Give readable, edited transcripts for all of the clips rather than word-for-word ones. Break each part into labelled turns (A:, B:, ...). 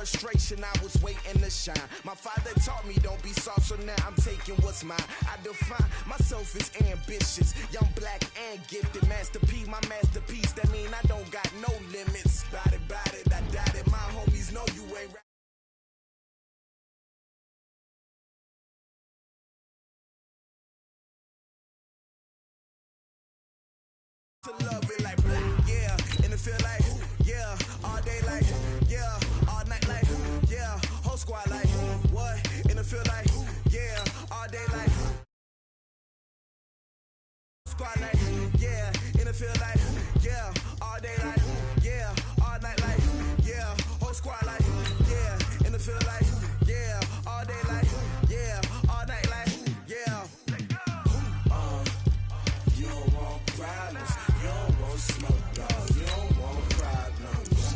A: frustration, I was waiting to shine. My father taught me don't be soft, so now I'm taking what's mine. I define myself as ambitious, young, black, and gifted. Master P, my masterpiece, that mean I don't got no limits. Bout it, I doubt it. My homies know you ain't right. To love it like black, yeah, and it feel like, yeah, all day like, yeah, all night like, yeah, whole squad like, what, and it feel like, yeah, all day like, squad like, yeah, and it feel like, yeah, all day like, yeah, all night like, yeah, whole squad like, yeah, and it feel like, yeah, all day like, yeah, all night like, yeah. You don't want problems. You don't want smoke, dog. You don't want problems.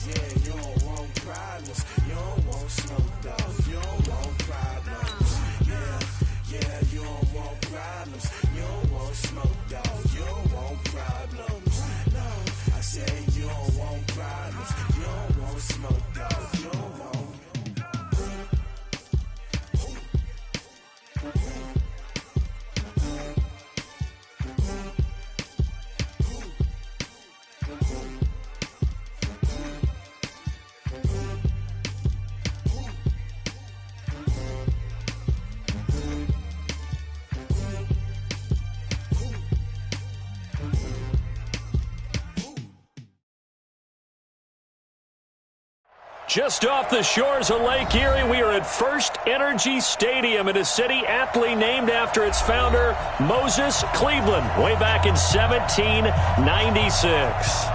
A: Yeah, you don't want problems. You don't want smoke, dog. You don't want problems. Yeah, you don't want problems. You don't want smoke, dog. You don't want problems. No, I said you don't want problems. You don't want smoke, dog. You don't want.
B: Just off the shores of Lake Erie, we are at First Energy Stadium in a city aptly named after its founder, Moses Cleveland, way back in 1796.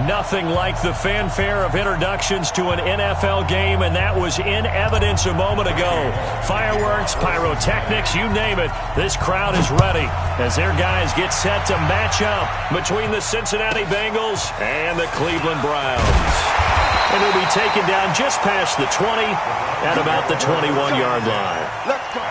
B: Nothing like the fanfare of introductions to an NFL game, and that was in evidence a moment ago. Fireworks, pyrotechnics, you name it. This crowd is ready as their guys get set to match up between the Cincinnati Bengals and the Cleveland Browns. And he'll be taken down just past the 20 at about the 21-yard line.
C: Let's go.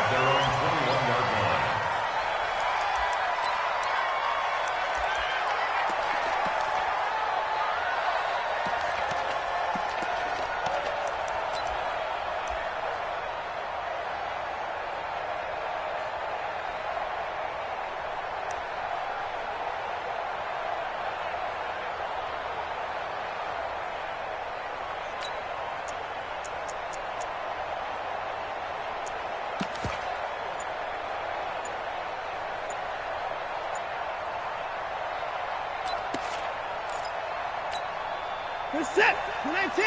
D: Set, 19.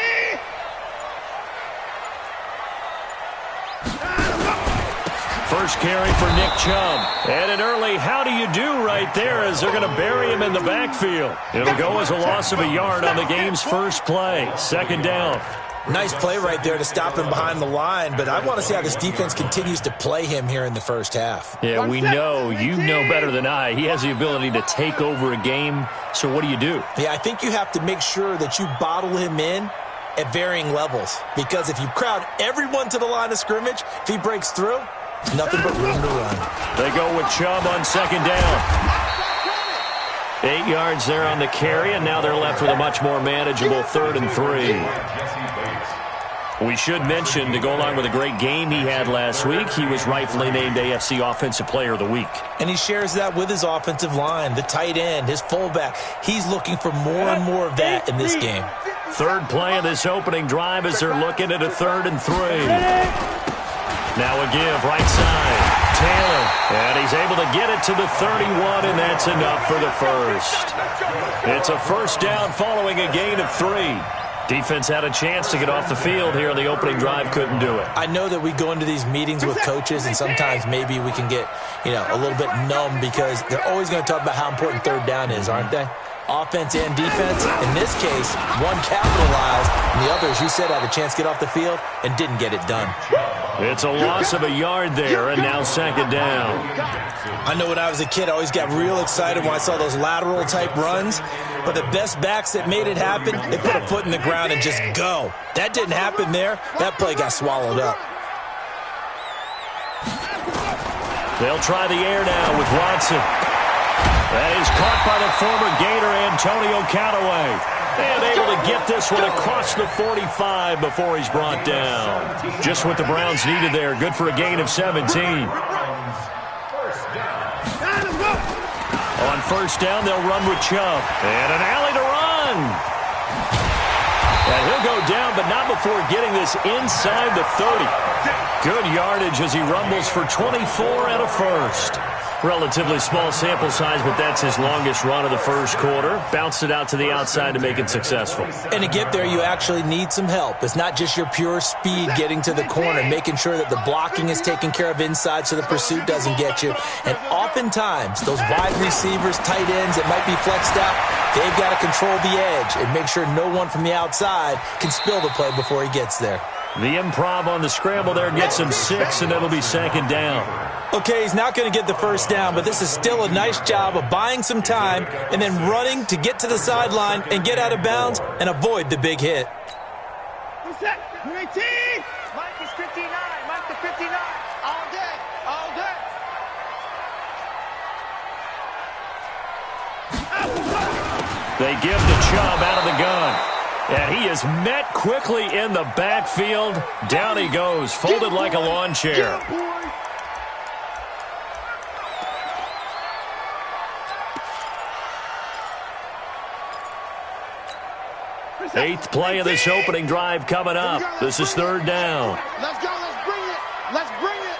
B: First carry for Nick Chubb. And an early how do you do right there as they're going to bury him in the backfield. It'll go as a loss of a yard on the game's first play. Second down.
E: Nice play right there to stop him behind the line, but I want to see how this defense continues to play him here in the first half.
B: Yeah, we know, you know better than I, he has the ability to take over a game, so what do you do?
E: Yeah, I think you have to make sure that you bottle him in at varying levels, because if you crowd everyone to the line of scrimmage, if he breaks through, nothing but room to run.
B: They go with Chubb on second down. 8 yards there on the carry, and now they're left with a much more manageable 3rd and 3. We should mention, to go along with a great game he had last week, he was rightfully named AFC Offensive Player of the Week.
E: And he shares that with his offensive line, the tight end, his fullback. He's looking for more and more of that in this game.
B: Third play of this opening drive as they're looking at a 3rd and 3. Now a give, right side. Taylor, and he's able to get it to the 31, and that's enough for the first. It's a first down following a gain of 3. Defense had a chance to get off the field here in the opening drive, couldn't do it.
E: I know that we go into these meetings with coaches, and sometimes maybe we can get, a little bit numb because they're always going to talk about how important third down is, aren't they? Offense and defense. In this case, one capitalized, and the other, as you said, had a chance to get off the field and didn't get it done.
B: It's a loss of a yard there, and now second down.
E: I know when I was a kid, I always got real excited when I saw those lateral-type runs. But the best backs that made it happen, they put a foot in the ground and just go. That didn't happen there. That play got swallowed up.
B: They'll try the air now with Watson. That is caught by the former Gator Antonio Callaway. And able to get this one across the 45 before he's brought down. Just what the Browns needed there. Good for a gain of 17. On first down, they'll run with Chubb. And an alley to run. And he'll go down, but not before getting this inside the 30. Good yardage as he rumbles for 24 and a first. Relatively small sample size, but that's his longest run of the first quarter. Bounced it out to the outside to make it successful.
E: And to get there, you actually need some help. It's not just your pure speed getting to the corner, making sure that the blocking is taken care of inside so the pursuit doesn't get you. And oftentimes, those wide receivers, tight ends that might be flexed out, they've got to control the edge and make sure no one from the outside can spill the play before he gets there.
B: The improv on the scramble there gets him 6, and it'll be second down.
E: Okay, he's not going to get the first down, but this is still a nice job of buying some time and then running to get to the sideline and get out of bounds and avoid the big hit.
D: Who's that? 19!
C: Mike is 59. Mike the 59. All day. All day.
B: They give to Chubb out of the gun. And he is met quickly in the backfield. Down he goes, folded like a lawn chair. Eighth play of this opening drive coming up. This is third down.
C: Let's go. Let's bring it. Let's bring it.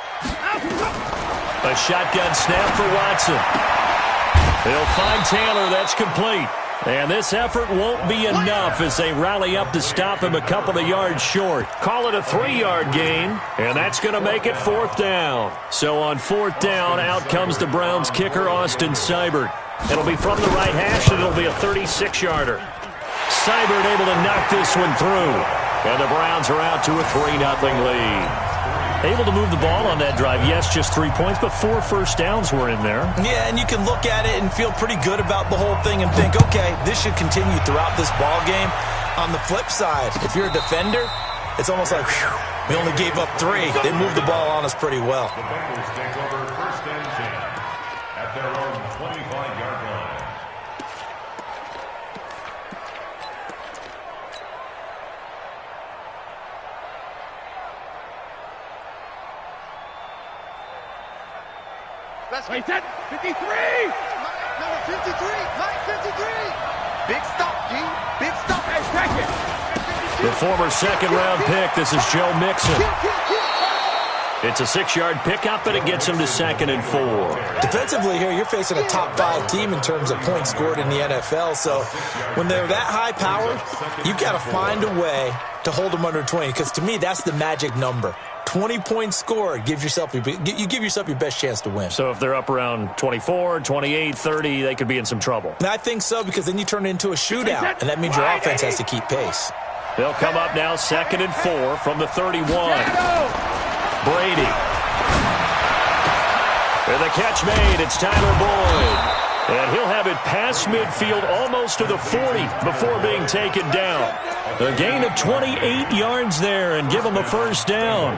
B: A shotgun snap for Watson. He'll find Taylor. That's complete. And this effort won't be enough as they rally up to stop him a couple of yards short. Call it a 3-yard gain, and that's going to make it fourth down. So on fourth down, out comes the Browns kicker, Austin Seibert. It'll be from the right hash, and it'll be a 36-yarder. Seibert able to knock this one through. And the Browns are out to a 3-0 lead. Able to move the ball on that drive. Yes, just 3 points, but 4 first downs were in there.
E: Yeah, and you can look at it and feel pretty good about the whole thing and think, okay, this should continue throughout this ball game. On the flip side, if you're a defender, it's almost like, whew, we only gave up 3. They moved the ball on us pretty well.
F: The Bengals take over first and 10 at their own 25-yard line.
D: Wait, that 53!
C: Mike, number 53. Mike 53. Big stop, G. Big stop.
D: Hey, second!
B: The former second-round pick, this is Joe Mixon. It's a 6-yard pickup, and it gets him to 2nd and 4.
E: Defensively here, you're facing a top 5 team in terms of points scored in the NFL. So when they're that high-powered, you've got to find a way to hold them under 20, because to me, that's the magic number. 20 points scored, you give yourself your best chance to win.
B: So if they're up around 24, 28, 30, they could be in some trouble.
E: And I think so, because then you turn it into a shootout, and that means your offense has to keep pace.
B: They'll come up now 2nd and 4 from the 31. Brady. And the catch made. It's Tyler Boyd. And he'll have it past midfield almost to the 40 before being taken down. A gain of 28 yards there and give him a first down.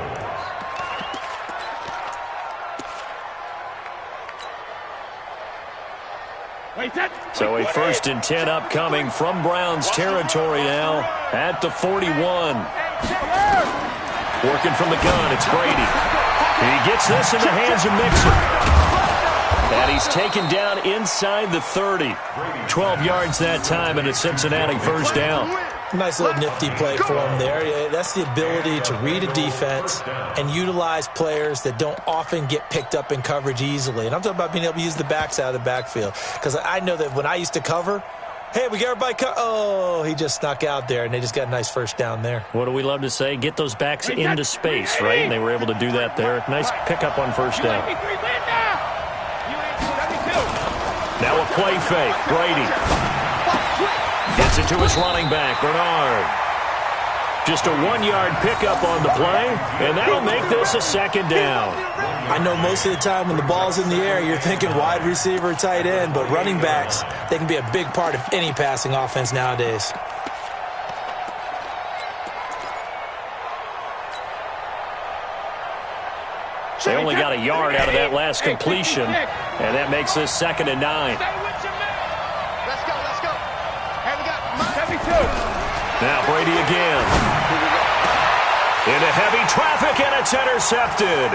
B: So a 1st and 10 upcoming from Browns territory now at the 41. Working from the gun, it's Brady. He gets this in the hands of Mixon. And he's taken down inside the 30. 12 yards that time and a Cincinnati first down.
E: Nice little nifty play for him there. That's the ability to read a defense and utilize players that don't often get picked up in coverage easily. And I'm talking about being able to use the backs out of the backfield. Because I know that when I used to cover, hey, we got everybody oh, he just snuck out there, and they just got a nice first down there.
B: What do we love to say? Get those backs into space, right? And they were able to do that there. Nice pickup on first down. Now a play fake. Brady gets it to his running back, Bernard. Just a 1-yard pickup on the play, and that'll make this a 2nd down.
E: I know most of the time when the ball's in the air, you're thinking wide receiver, tight end, but running backs, they can be a big part of any passing offense nowadays.
B: They only got a yard out of that last completion, and that makes this 2nd and 9.
C: Let's go, let's go. Hey, we got 72.
B: Now Brady again. Into heavy traffic, and it's intercepted.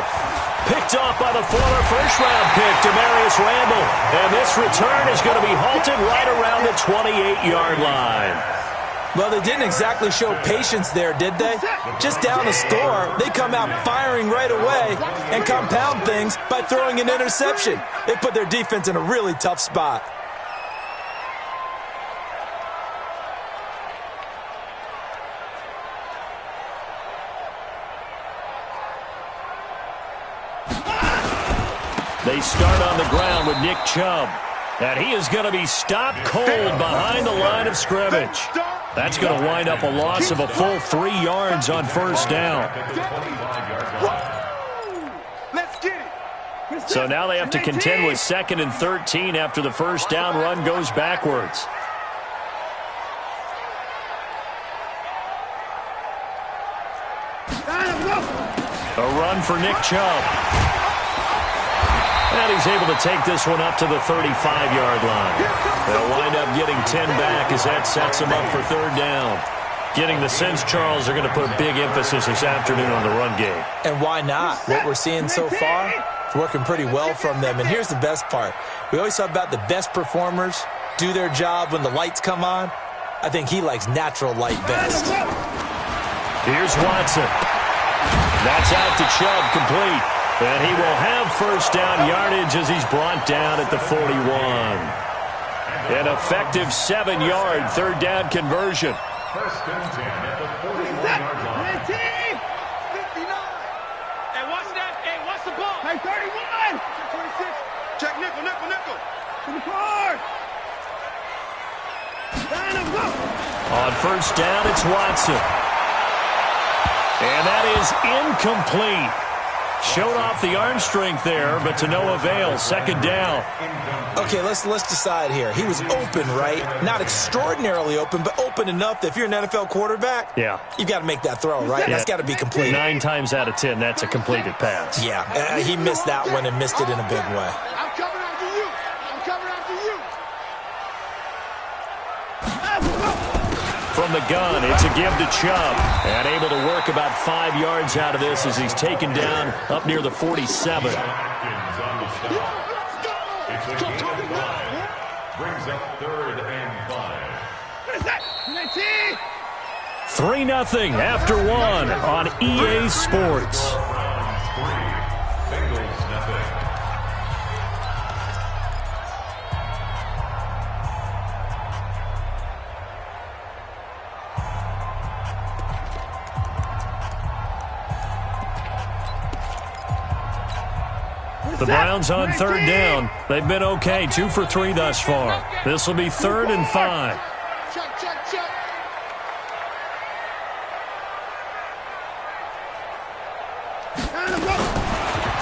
B: Picked off by the former first-round pick, Demarius Randall. And this return is going to be halted right around the 28-yard line.
E: Well, they didn't exactly show patience there, did they? Just down the score, they come out firing right away and compound things by throwing an interception. They put their defense in a really tough spot.
B: They start on the ground with Nick Chubb. And he is going to be stopped cold behind the line of scrimmage. That's going to wind up a loss of a full 3 yards on first down. So now they have to contend with 2nd and 13 after the first down run goes backwards. A run for Nick Chubb. And he's able to take this one up to the 35-yard line. They'll wind up getting 10 back as that sets them up for 3rd down. Getting the sense, Charles, are going to put a big emphasis this afternoon on the run game.
E: And why not? What we're seeing so far is working pretty well from them. And here's the best part. We always talk about the best performers do their job when the lights come on. I think he likes natural light best.
B: Here's Watson. That's out to Chubb, complete. And he will have first down yardage as he's brought down at the 41. An effective 7-yard 3rd down conversion.
F: 1st and 10 at the 41-yard line.
C: 59. Hey, watch that. Hey, watch the ball. Hey, 31. 26. Check nickel, nickel, nickel. To the car.
B: On first down, it's Watson. And that is incomplete. Showed off the arm strength there, but to no avail. 2nd down.
E: Okay, let's decide here. He was open, right? Not extraordinarily open, but open enough that if you're an NFL quarterback,
B: yeah,
E: you got to make that throw, right?
B: Yeah.
E: That's got to be completed.
B: 9 times out of 10, that's a completed pass.
E: Yeah, he missed that one and missed it in a big way.
C: I'm coming after you. I'm coming after you.
B: From the gun, it's a give to Chubb. And able to work about 5 yards out of this as he's taken down up near the 47.
F: It's a gain of 5. Brings up 3rd and 5.
B: 3-0 after 1 on EA Sports.
F: Round 3. Bengals nothing.
B: The Browns on 3rd down. They've been okay, 2 for 3 thus far. This will be 3rd and 5.
C: Check, check, check.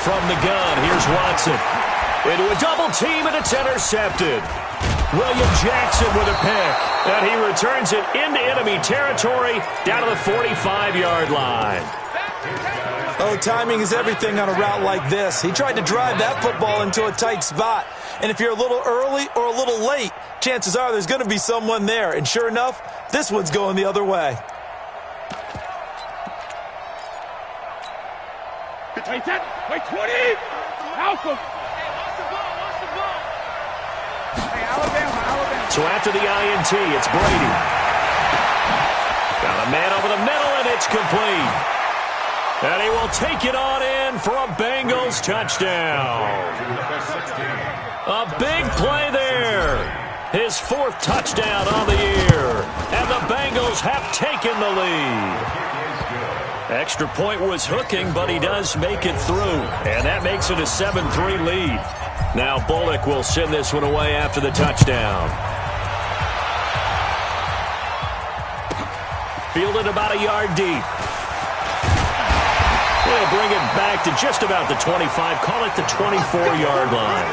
B: From the gun, here's Watson. Into a double team, and it's intercepted. William Jackson with a pick. And he returns it into enemy territory down to the 45-yard line.
E: Oh, timing is everything on a route like this. He tried to drive that football into a tight spot. And if you're a little early or a little late, chances are there's going to be someone there. And sure enough, this one's going the other way.
D: Wait, 10. Wait, 20. Alpha. Hey, Alabama.
B: So after the INT, it's Brady. Got a man over the middle, and it's complete. And he will take it on in for a Bengals touchdown. A big play there. His 4th touchdown on the year. And the Bengals have taken the lead. Extra point was hooking, but he does make it through. And that makes it a 7-3 lead. Now Bullock will send this one away after the touchdown. Fielded about a yard deep. They'll bring it back to just about the 25. Call it the 24-yard line.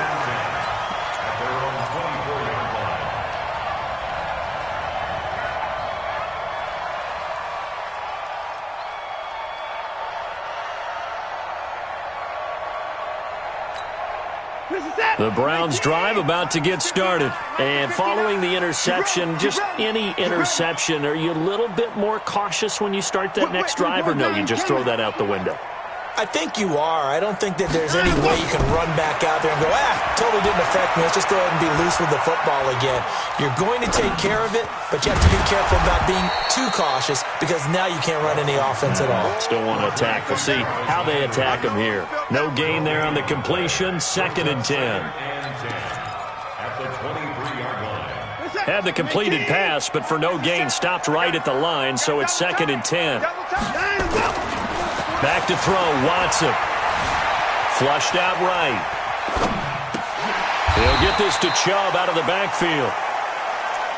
B: The Browns drive about to get started. And following the interception, just any interception, are you a little bit more cautious when you start that next drive, or no, you just throw that out the window?
E: I think you are. I don't think that there's any way you can run back out there and go, totally didn't affect me. Let's just go ahead and be loose with the football again. You're going to take care of it, but you have to be careful about being too cautious because now you can't run any offense at all.
B: Still want to attack. We'll see how they attack them here. No gain there on the completion. 2nd and 10. Had the completed pass, but for no gain, stopped right at the line, so it's 2nd and 10. Back to throw, Watson. Flushed out right. He'll get this to Chubb out of the backfield.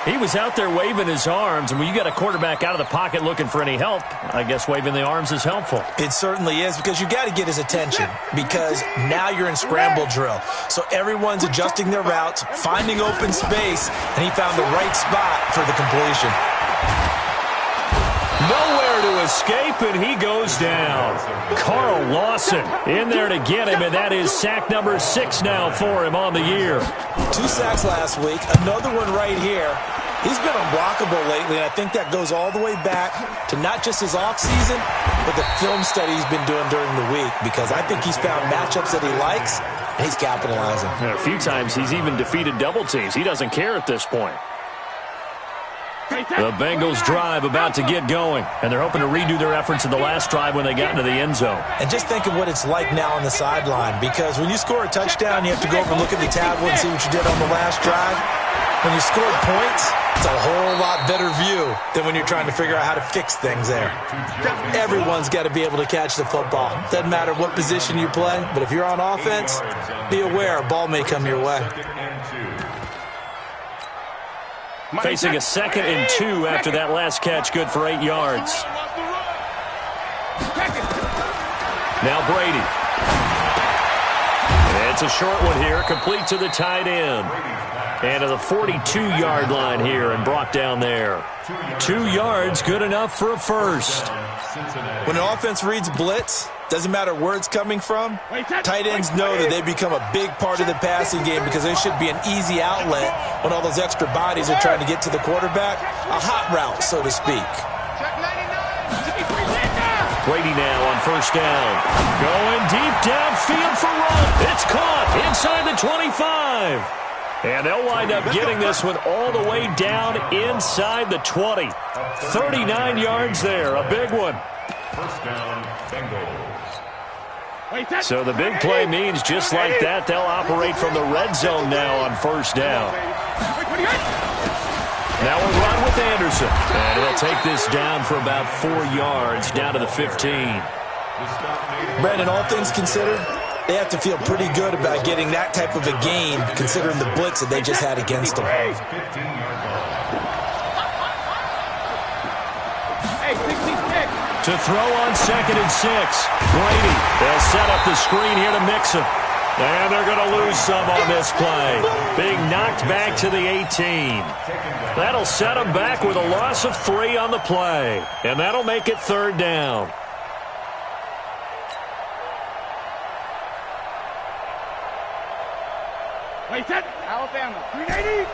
B: He was out there waving his arms, and when you got a quarterback out of the pocket looking for any help, I guess waving the arms is helpful.
E: It certainly is, because you got to get his attention, because now you're in scramble drill. So everyone's adjusting their routes, finding open space, and he found the right spot for the completion.
B: Nowhere to escape, and he goes down. Carl Lawson in there to get him, and that is sack number 6 now for him on the year.
E: 2 sacks last week, another one right here. He's been unblockable lately, and I think that goes all the way back to not just his offseason, but the film study he's been doing during the week, because I think he's found matchups that he likes, and he's capitalizing.
B: A few times he's even defeated double teams. He doesn't care at this point. The Bengals drive about to get going, and they're hoping to redo their efforts in the last drive when they got into the end zone.
E: And just think of what it's like now on the sideline, because when you score a touchdown, you have to go over and look at the tablet and see what you did on the last drive. When you score points, it's a whole lot better view than when you're trying to figure out how to fix things there. Everyone's got to be able to catch the football. Doesn't matter what position you play, but if you're on offense, be aware a ball may come your way.
B: Facing a 2nd and 2 after that last catch, good for 8 yards. Now Brady. It's a short one here, complete to the tight end. And to the 42-yard line here and brought down there. 2 yards, good enough for a first.
E: When an offense reads blitz, doesn't matter where it's coming from, tight ends know that they become a big part of the passing game because they should be an easy outlet when all those extra bodies are trying to get to the quarterback. A hot route, so to speak.
B: Brady now on first down. Going deep downfield for Rupp. It's caught inside the 25. And they'll wind up getting this one all the way down inside the 20. 39 yards there, a big one.
F: First down, Bengals.
B: So the big play means just like that, they'll operate from the red zone now on first down. Now we'll run with Anderson. And he'll take this down for about 4 yards, down to the 15.
E: Brandon, all things considered, they have to feel pretty good about getting that type of a gain, considering the blitz that they just had against them.
B: To throw on 2nd and 6. Brady, they'll set up the screen here to mix him. And they're going to lose some on this play. Being knocked back to the 18. That'll set him back with a loss of 3 on the play. And that'll make it 3rd down.
C: Wait, that Alabama. 380.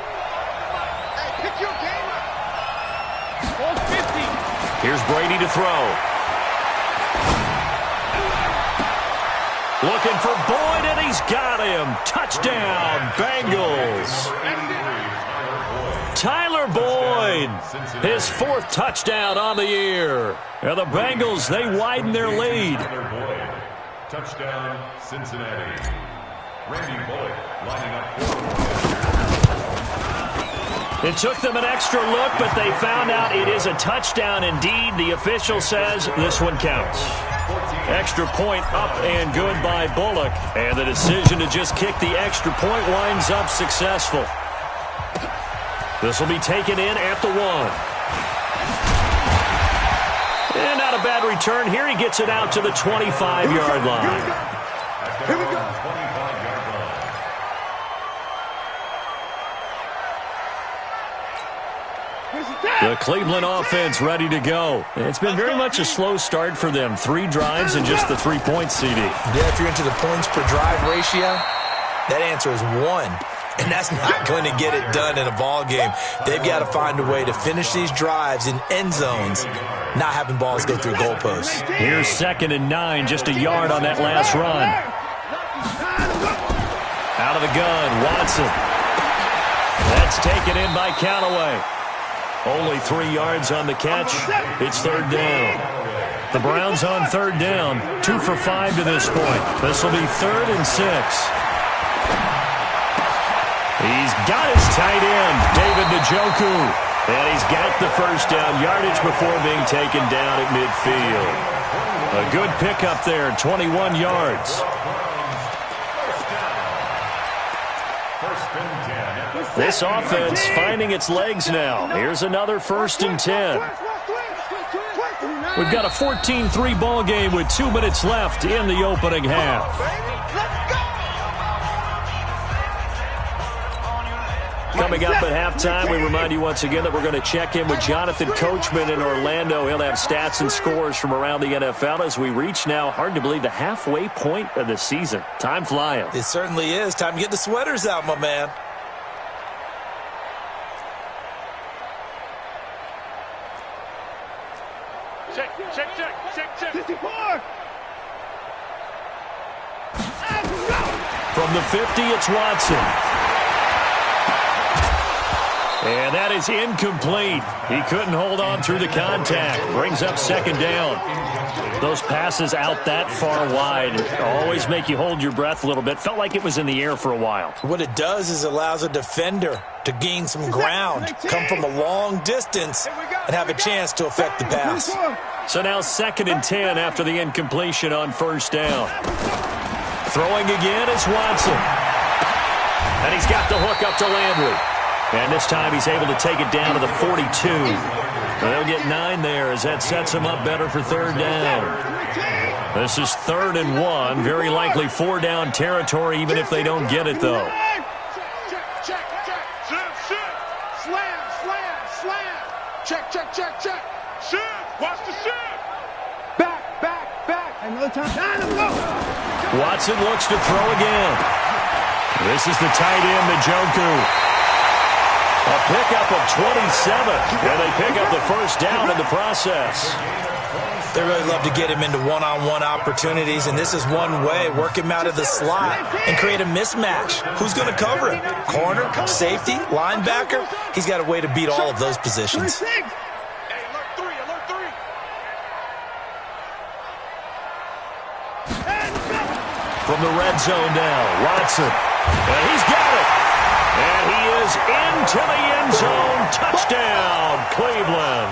C: Hey, pick your game up. Ball 50.
B: Here's Brady to throw. Looking for Boyd, and he's got him. Touchdown, Bengals. Tyler Boyd, his 4th touchdown on the year. And the Bengals, they widen their lead.
F: Touchdown, Cincinnati. Randy Bullock lining up.
B: It took them an extra look, but they found out it is a touchdown indeed. The official says this one counts. Extra point up and good by Bullock. And the decision to just kick the extra point winds up successful. This will be taken in at the 1. And not a bad return. Here he gets it out to the 25-yard line.
C: Here we go.
B: The Cleveland offense ready to go. It's been very much a slow start for them. 3 drives and just the 3 points, CD.
E: Yeah, if you're into the points per drive ratio, That answer is 1. And that's not going to get it done in a ball game. They've got to find a way to finish these drives in end zones, not having balls go through goalposts.
B: Here's 2nd and 9, just a yard on that last run. Out of the gun, Watson. That's taken in by Callaway. Only 3 yards on the catch. It's 3rd down. The Browns on 3rd down, 2 for 5 to this point. This will be 3rd and 6. He's got his tight end, David Njoku. And he's got the first down yardage before being taken down at midfield. A good pickup there, 21 yards. This offense finding its legs now. Here's another 1st and 10. We've got a 14-3 ball game with 2 minutes left in the opening half. Coming up at halftime, we remind you once again that we're going to check in with Jonathan Coachman in Orlando. He'll have stats and scores from around the NFL as we reach now, hard to believe, the halfway point of the season. Time flying.
E: It certainly is. Time to get the sweaters out, my man.
C: Check. 54.
B: From the 50, it's Watson. And that is incomplete. He couldn't hold on through the contact. Brings up 2nd down. Those passes out that far wide always make you hold your breath a little bit. Felt like it was in the air for a while.
E: What it does is allows a defender to gain some ground, come from a long distance, and have a chance to affect the pass.
B: So now 2nd and 10 after the incompletion on 1st down. Throwing again is Watson. And he's got the hook up to Landry. And this time he's able to take it down to the 42. They'll get 9 there as that sets him up better for 3rd down. This is 3rd and 1. Very likely 4-down territory even if they don't get it, though.
C: Check. Slam. Check. Shift. Watch the shift. Back. Another time to go.
B: Watson looks to throw again. This is the tight end, Njoku. A pickup of 27, and they pick up the 1st down in the process.
E: They really love to get him into one-on-one opportunities, and this is one way. Work him out of the slot and create a mismatch. Who's going to cover him? Corner, safety, linebacker? He's got a way to beat all of those positions.
C: Hey, alert 3.
B: From the red zone now, Watson. And he's got it. And he is into the end zone. Touchdown, Cleveland.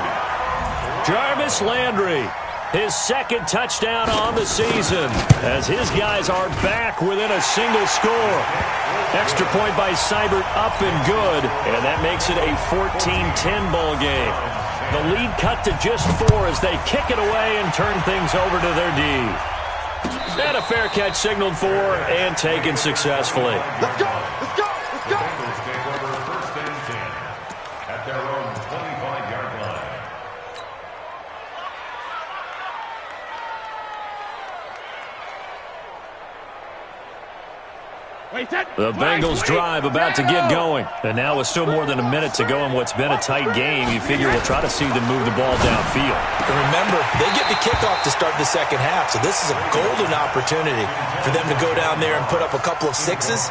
B: Jarvis Landry, his 2nd touchdown on the season as his guys are back within a single score. Extra point by Seibert up and good, and that makes it a 14-10 ball game. The lead cut to just 4 as they kick it away and turn things over to their D. And a fair catch signaled for and taken successfully.
C: Let's go.
F: Bengals take over 1st and 10 at their own 25-yard line.
B: The Bengals drive about to get going. And now with still more than a minute to go in what's been a tight game, you figure we'll try to see them move the ball downfield.
E: And remember, they get the kickoff to start the 2nd half, so this is a golden opportunity for them to go down there and put up a couple of 6s.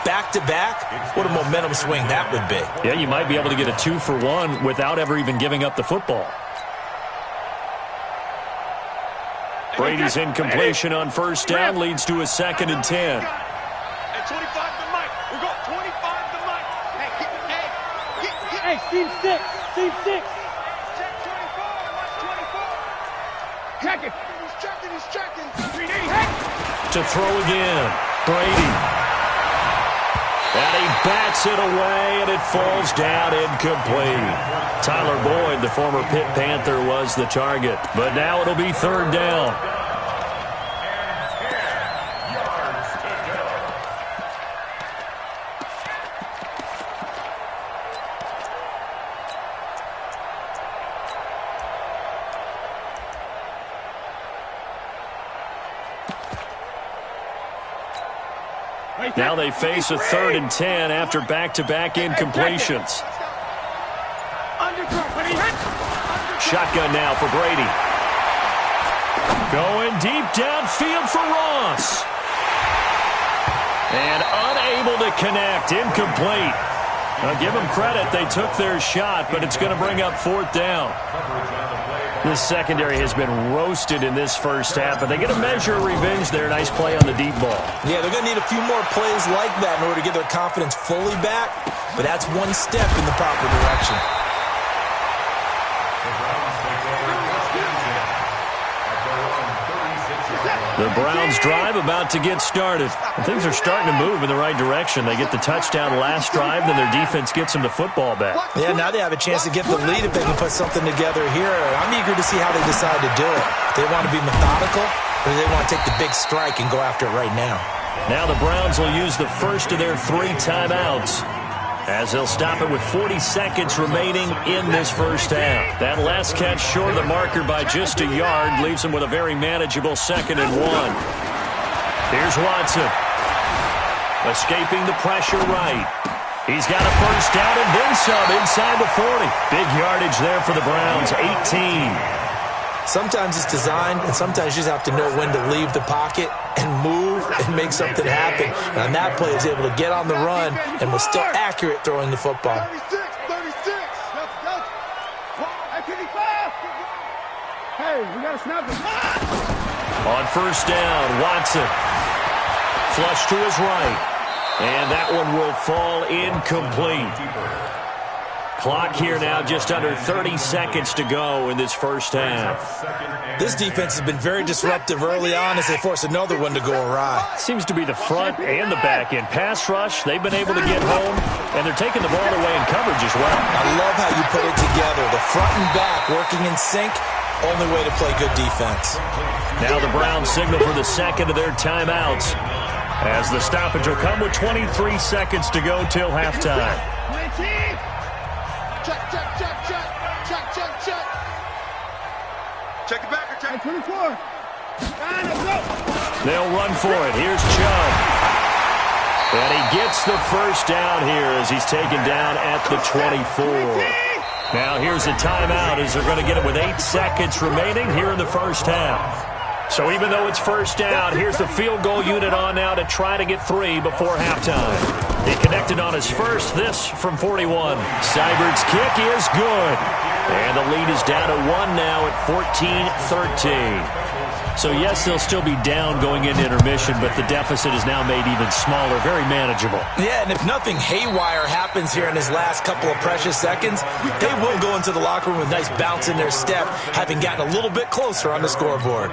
E: Back-to-back, what a momentum swing that would be.
B: Yeah, you might be able to get a 2-for-1 without ever even giving up the football. Brady's incompletion on 1st down leads to a 2nd and 10.
C: 25 to Mike. We go 25 to Mike.
G: Hey, team 6.
C: Check 24. Watch 24. Check it. He's checking. 3D. Hey.
B: To throw again. Brady. And he bats it away, and it falls down incomplete. Tyler Boyd, the former Pitt Panther, was the target. But now it'll be 3rd down. Now they face a 3rd and 10 after back-to-back incompletions. Shotgun now for Brady. Going deep downfield for Ross. And unable to connect. Incomplete. Now give them credit. They took their shot, but it's going to bring up 4th down. This secondary has been roasted in this first half, but they get a measure of revenge there. Nice play on the deep ball.
E: Yeah, they're going to need a few more plays like that in order to get their confidence fully back, but that's one step in the proper direction.
B: The Browns drive about to get started. And things are starting to move in the right direction. They get the touchdown last drive, then their defense gets them the football back.
E: Yeah, now they have a chance to get the lead if they can put something together here. I'm eager to see how they decide to do it. They want to be methodical, or they want to take the big strike and go after it right now.
B: Now the Browns will use the first of their 3 timeouts, as they'll stop it with 40 seconds remaining in this first half. That last catch short of the marker by just a yard leaves them with a very manageable 2nd and 1. Here's Watson. Escaping the pressure right. He's got a first down and then some inside the 40. Big yardage there for the Browns, 18.
E: Sometimes it's designed, and sometimes you just have to know when to leave the pocket and move and make something happen. And on that play, he was able to get on the run and was still accurate throwing the football.
C: 36. Hey, we got to snap it.
B: On first down, Watson. Flush to his right. And that one will fall incomplete. Clock here now, just under 30 seconds to go in this first half.
E: This defense has been very disruptive early on as they force another one to go awry.
B: Seems to be the front and the back end. Pass rush, they've been able to get home, and they're taking the ball away in coverage as well.
E: I love how you put it together. The front and back working in sync, only way to play good defense.
B: Now the Browns signal for the second of their timeouts, as the stoppage will come with 23 seconds to go till halftime.
C: Check it back. Check 24.
B: They'll run for it. Here's Chubb. And he gets the first down here as he's taken down at the 24. Now here's a timeout as they're going to get it with 8 seconds remaining here in the first half. So even though it's first down, here's the field goal unit on now to try to get 3 before halftime. He connected on his first, this from 41. Seibert's kick is good. And the lead is down to 1 now at 14-13. So yes, they'll still be down going into intermission, but the deficit is now made even smaller, very manageable.
E: Yeah, and if nothing haywire happens here in his last couple of precious seconds, they will go into the locker room with a nice bounce in their step, having gotten a little bit closer on the scoreboard.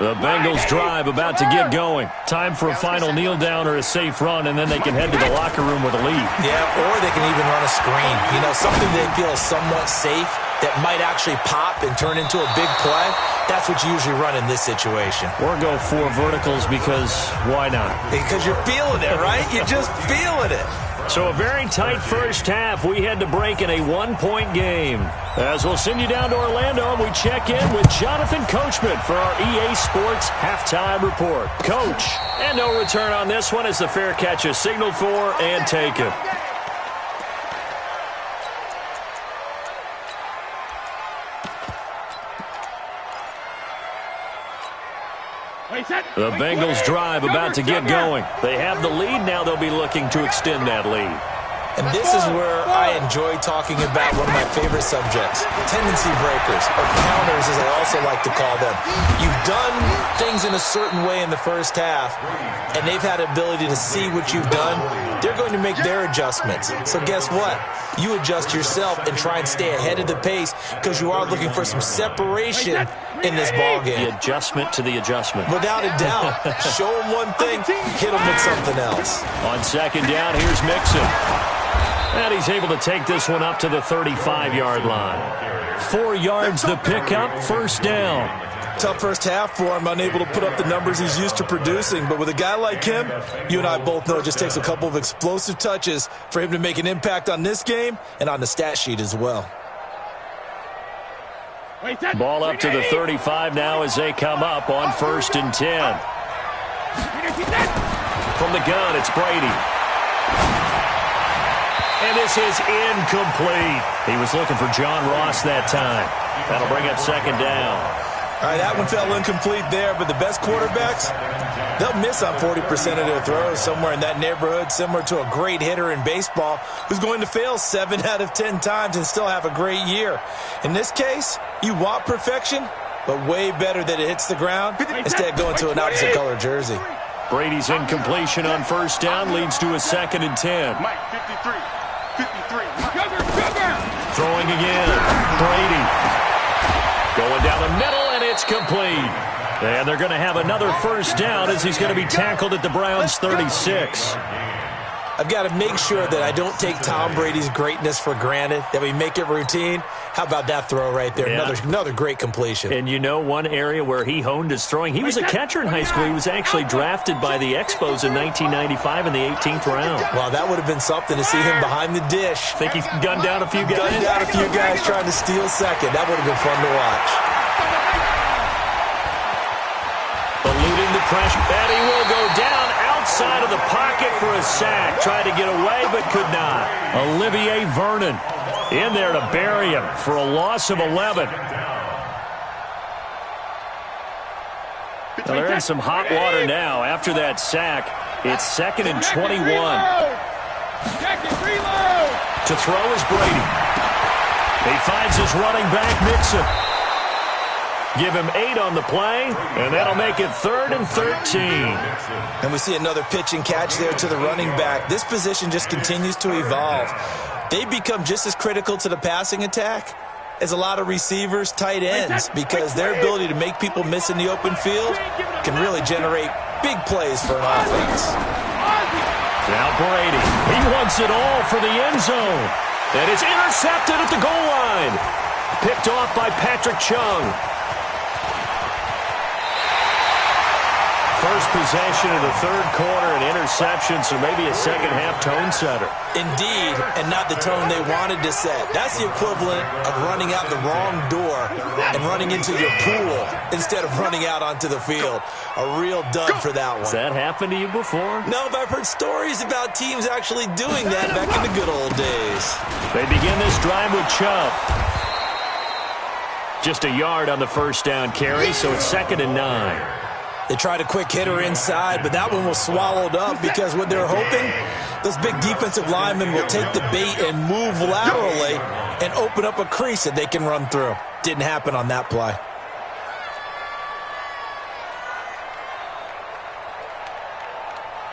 B: The Bengals drive about to get going. Time for a final kneel down or a safe run, and then they can head to the locker room with a lead.
E: Yeah, or they can even run a screen. You know, something they feel is somewhat safe that might actually pop and turn into a big play. That's what you usually run in this situation.
B: Or go 4 verticals because why not?
E: Because you're feeling it, right? You're just feeling it.
B: So a very tight first half. We had to break in a 1-point game. As we'll send you down to Orlando, we check in with Jonathan Coachman for our EA Sports Halftime Report. Coach, and no return on this one as the fair catch is signaled for and taken. The Bengals drive about to get going. They have the lead. Now they'll be looking to extend that lead.
E: And this is where I enjoy talking about one of my favorite subjects, tendency breakers, or counters as I also like to call them. You've done things in a certain way in the first half, and they've had the ability to see what you've done. They're going to make their adjustments. So guess what? You adjust yourself and try and stay ahead of the pace because you are looking for some separation in this ballgame.
B: The adjustment to the adjustment.
E: Without a doubt. Show them one thing, hit them with something else.
B: On second down, here's Mixon. And he's able to take this one up to the 35-yard line. 4 yards the pickup, first down.
E: Tough first half for him, unable to put up the numbers he's used to producing. But with a guy like him, you and I both know it just takes a couple of explosive touches for him to make an impact on this game and on the stat sheet as well.
B: Ball up to the 35 now as they come up on 1st and 10. From the gun, it's Brady. And this is incomplete. He was looking for John Ross that time. That'll bring up second down.
E: All right, that one fell incomplete there, but the best quarterbacks, they'll miss on 40% of their throws, somewhere in that neighborhood, similar to a great hitter in baseball who's going to fail 7 out of 10 times and still have a great year. In this case, you want perfection, but way better that it hits the ground instead of going to an opposite color jersey.
B: Brady's incompletion on first down leads to a 2nd and 10.
C: Mike, 53. 53.
B: Throwing again. Brady. Going down the middle, and it's complete. And they're going to have another first down as he's going to be tackled at the Browns' 36.
E: I've got to make sure that I don't take Tom Brady's greatness for granted, that we make it routine. How about that throw right there?
B: Yeah.
E: Another great completion.
B: And you know one area where he honed his throwing? He was a catcher in high school. He was actually drafted by the Expos in 1995 in the 18th round.
E: Well, that would have been something to see him behind the dish.
B: Think he gunned down a few guys?
E: Gunned down a few guys trying to steal second. That would have been fun to watch.
B: Eluding the pressure. And he will go down outside of the pocket for a sack. Tried to get away, but could not. Olivier Vernon in there to bury him for a loss of 11. Well, they're in some hot water now after that sack. It's 2nd and 21. To throw is Brady. He finds his running back, Mixon. Give him 8 on the play, and that'll make it 3rd and 13.
E: And we see another pitch and catch there to the running back. This position just continues to evolve. They become just as critical to the passing attack as a lot of receivers, tight ends, because their ability to make people miss in the open field can really generate big plays for an offense.
B: Now Brady, he wants it all for the end zone. And it's intercepted at the goal line. Picked off by Patrick Chung. First possession of the third quarter, an interception, so maybe a second-half tone setter.
E: Indeed, and not the tone they wanted to set. That's the equivalent of running out the wrong door and running into your pool instead of running out onto the field. A real dud for that one.
B: Has that happened to you before?
E: No, but I've heard stories about teams actually doing that back in the good old days.
B: They begin this drive with Chubb. Just a yard on the first down carry, so it's 2nd and 9.
E: They tried a quick hitter inside, but that one was swallowed up because what they're hoping, those big defensive linemen will take the bait and move laterally and open up a crease that they can run through. Didn't happen on that play.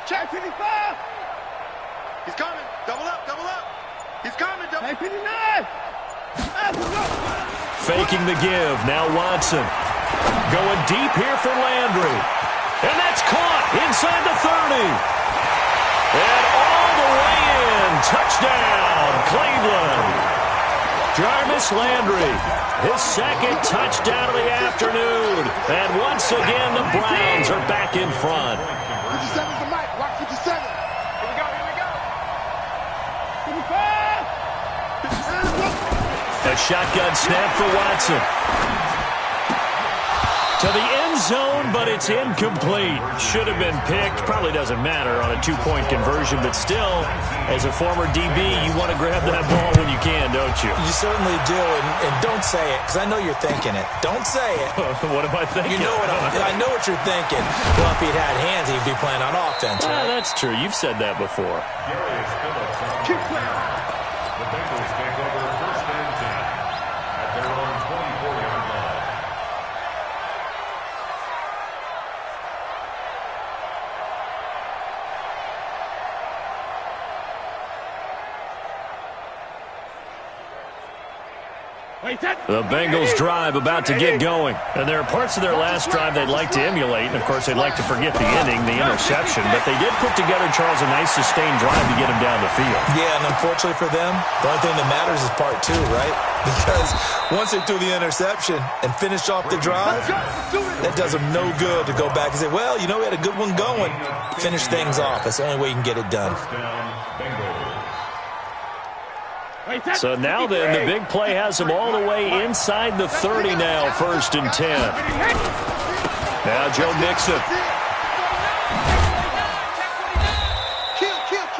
C: Check 55. He's coming. Double up, double up. He's coming. Double. Hey, 59.
B: Faking the give. Now Watson. Going deep here for Landry. And that's caught inside the 30. And all the way in. Touchdown, Cleveland. Jarvis Landry, his second touchdown of the afternoon. And once again, the Browns are back in front.
C: 57's the mic. Watch 57. Here we go, here we go. 55.
B: A shotgun snap for Watson. To the end zone, but it's incomplete. Should have been picked. Probably doesn't matter on a two-point conversion, but still, as a former DB, you want to grab that ball when you can, don't you?
E: You certainly do, and don't say it, because I know you're thinking it. Don't say it.
B: What am I thinking?
E: You know what I know what you're thinking. Well, if he'd had hands, he'd be playing on offense, right?
B: That's true. You've said that before.
F: The Bengals take over 1st and 10 at their own 24-yard line.
B: The Bengals drive about to get going. And there are parts of their last drive they'd like to emulate. And, of course, they'd like to forget the ending, the interception. But they did put together, Charles, a nice sustained drive to get them down the field.
E: Yeah, and unfortunately for them, the only thing that matters is part 2, right? Because once they threw the interception and finished off the drive, that does them no good to go back and say, well, you know, we had a good one going. Finish things off. That's the only way you can get it done.
B: So now then, the big play has them all the way inside the 30 now, 1st and 10. Now Joe Mixon.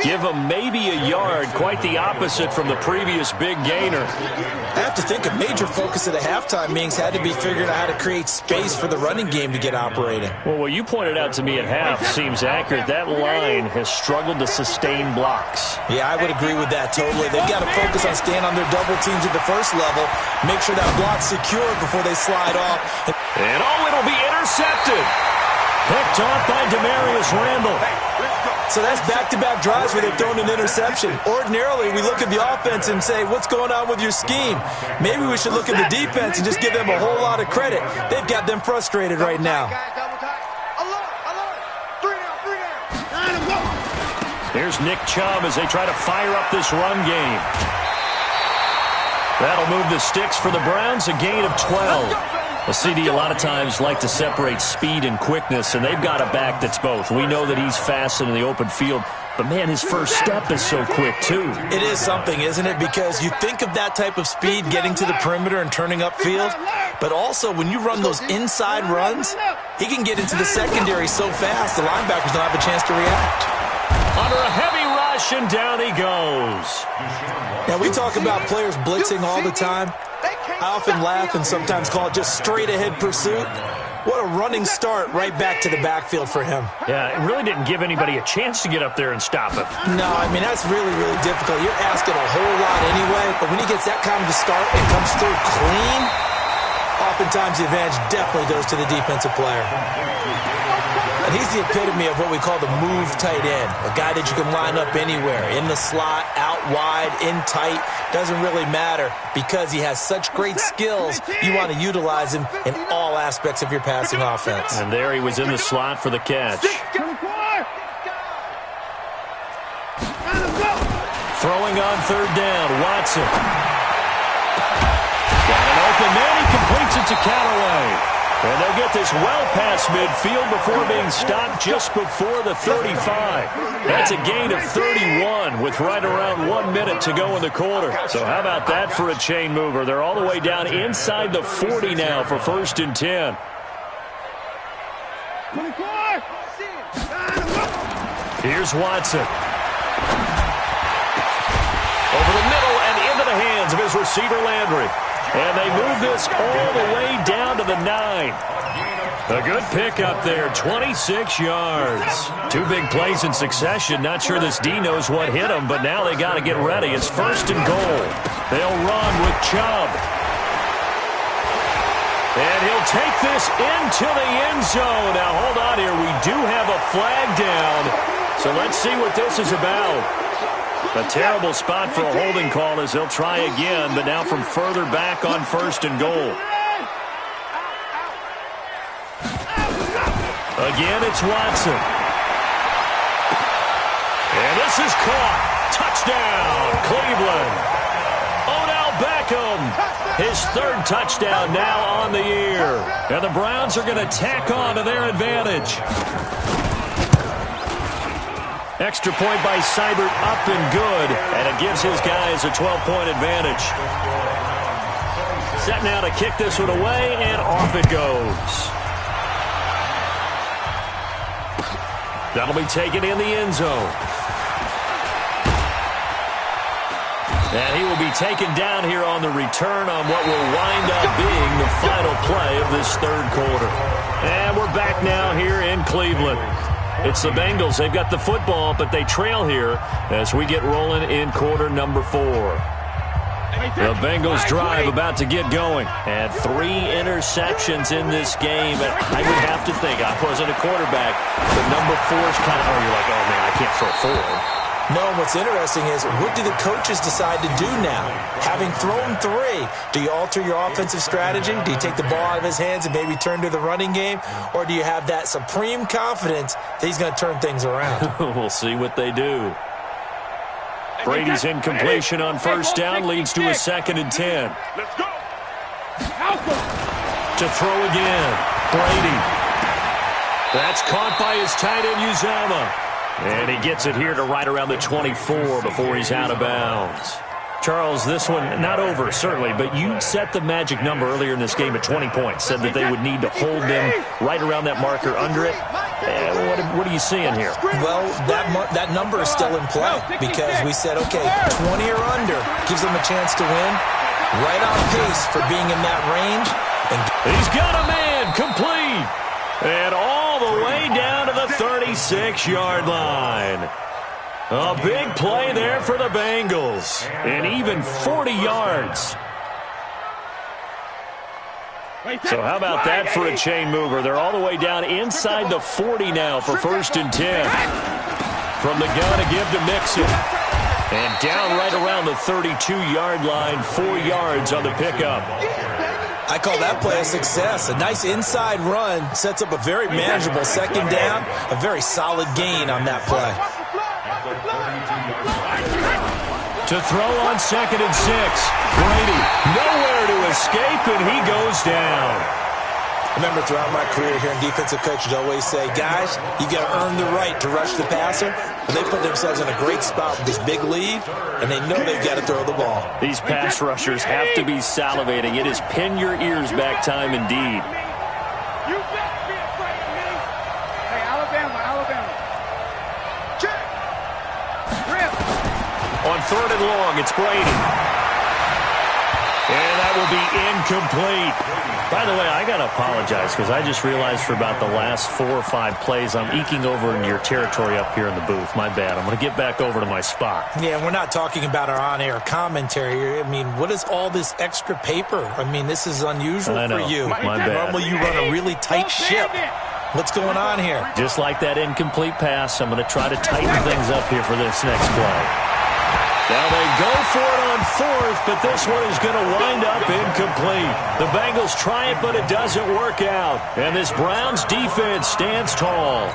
B: Give him maybe a yard, quite the opposite from the previous big gainer.
E: I have to think a major focus at the halftime meetings had to be figuring out how to create space for the running game to get operating.
B: Well, what you pointed out to me at half seems accurate. That line has struggled to sustain blocks.
E: Yeah, I would agree with that totally. They've got to focus on staying on their double teams at the first level, make sure that block's secure before they slide off.
B: And it'll be intercepted. Picked off by Demarius Randall.
E: So that's back-to-back drives where they've thrown an interception. Ordinarily, we look at the offense and say, what's going on with your scheme? Maybe we should look at the defense and just give them a whole lot of credit. They've got them frustrated right now.
B: Here's Nick Chubb as they try to fire up this run game. That'll move the sticks for the Browns, a gain of 12. A CD a lot of times like to separate speed and quickness, and they've got a back that's both. We know that he's fast in the open field, but, man, his first step is so quick, too.
E: It is something, isn't it? Because you think of that type of speed getting to the perimeter and turning upfield, but also when you run those inside runs, he can get into the secondary so fast the linebackers don't have a chance to react.
B: Under a heavy rush, and down he goes.
E: Now, we talk about players blitzing all the time. I often laugh and sometimes call it just straight-ahead pursuit. What a running start right back to the backfield for him.
B: Yeah, it really didn't give anybody a chance to get up there and stop him.
E: No, I mean, that's really, really difficult. You're asking a whole lot anyway, but when he gets that kind of a start and comes through clean, oftentimes the advantage definitely goes to the defensive player. And he's the epitome of what we call the move tight end, a guy that you can line up anywhere, in the slot, out wide, in tight, doesn't really matter because he has such great skills. You want to utilize him in all aspects of your passing offense.
B: And there he was in the slot for the catch. Throwing on third down, Watson. Got an open man, he completes it to Callaway. And they'll get this well past midfield before being stopped just before the 35. That's a gain of 31 with right around 1 minute to go in the quarter. So how about that for a chain mover? They're all the way down inside the 40 now for 1st and 10. Here's Watson. Over the middle and into the hands of his receiver Landry. And they move this all the way down to the 9. A good pick up there, 26 yards. 2 big plays in succession. Not sure this D knows what hit him, but now they got to get ready. It's 1st and goal. They'll run with Chubb. And he'll take this into the end zone. Now, hold on here. We do have a flag down. So let's see what this is about. A terrible spot for a holding call as they'll try again, but now from further back on 1st and goal. Again, it's Watson. And this is caught. Touchdown, Cleveland. Odell Beckham, his 3rd touchdown now on the year. And the Browns are going to tack on to their advantage. Extra point by Seibert, up and good, and it gives his guys a 12-point advantage. Set now to kick this one away, and off it goes. That'll be taken in the end zone. And he will be taken down here on the return on what will wind up being the final play of this 3rd quarter. And we're back now here in Cleveland. It's the Bengals. They've got the football, but they trail here as we get rolling in quarter number 4. The Bengals drive about to get going. And 3 interceptions in this game. And I would have to think, I wasn't a quarterback, but number 4 is kind of, you're like, oh, man, I can't throw 4.
E: No, and what's interesting is, what do the coaches decide to do now? Having thrown 3, do you alter your offensive strategy? Do you take the ball out of his hands and maybe turn to the running game? Or do you have that supreme confidence that he's going to turn things around?
B: We'll see what they do. Brady's incompletion on 1st down leads to a 2nd and 10.
C: Let's go.
B: To throw again, Brady. That's caught by his tight end, Uzomah. And he gets it here to right around the 24 before he's out of bounds. Charles, this one not over, certainly, but you set the magic number earlier in this game at 20 points. Said that they would need to hold them right around that marker under it. And what are you seeing here?
E: Well, that number is still in play because we said, okay, 20 or under gives them a chance to win. Right on pace for being in that range.
B: He's got a man complete. And all the way down to the 36-yard line. A big play there for the Bengals. And even 40 yards. So how about that for a chain mover? They're all the way down inside the 40 now for 1st and 10. From the gun to give to Mixon. And down right around the 32-yard line, 4 yards on the pickup.
E: I call that play a success. A nice inside run sets up a very manageable 2nd down. A very solid gain on that play.
B: To throw on 2nd and 6. Brady nowhere to escape, and he goes down.
E: Remember, throughout my career here in defensive coaches always say, guys, you got to earn the right to rush the passer. But they put themselves in a great spot with this big lead, and they know they've got to throw the ball.
B: These pass rushers have to be salivating. It is pin your ears back time indeed.
C: You better be afraid of me. Hey, Alabama. Check. Rip.
B: On 3rd and long, it's Brady. And that will be incomplete. By the way, I got to apologize because I just realized for about the last 4 or 5 plays, I'm eking over into your territory up here in the booth. My bad. I'm going to get back over to my spot.
E: Yeah, we're not talking about our on-air commentary here. I mean, what is all this extra paper? I mean, this is unusual for you.
B: My bad.
E: Normally you run a really tight ship. What's going on here?
B: Just like that incomplete pass, I'm going to try to tighten things up here for this next play. Now they go for it on 4th, but this one is going to wind up incomplete. The Bengals try it, but it doesn't work out. And this Browns defense stands tall.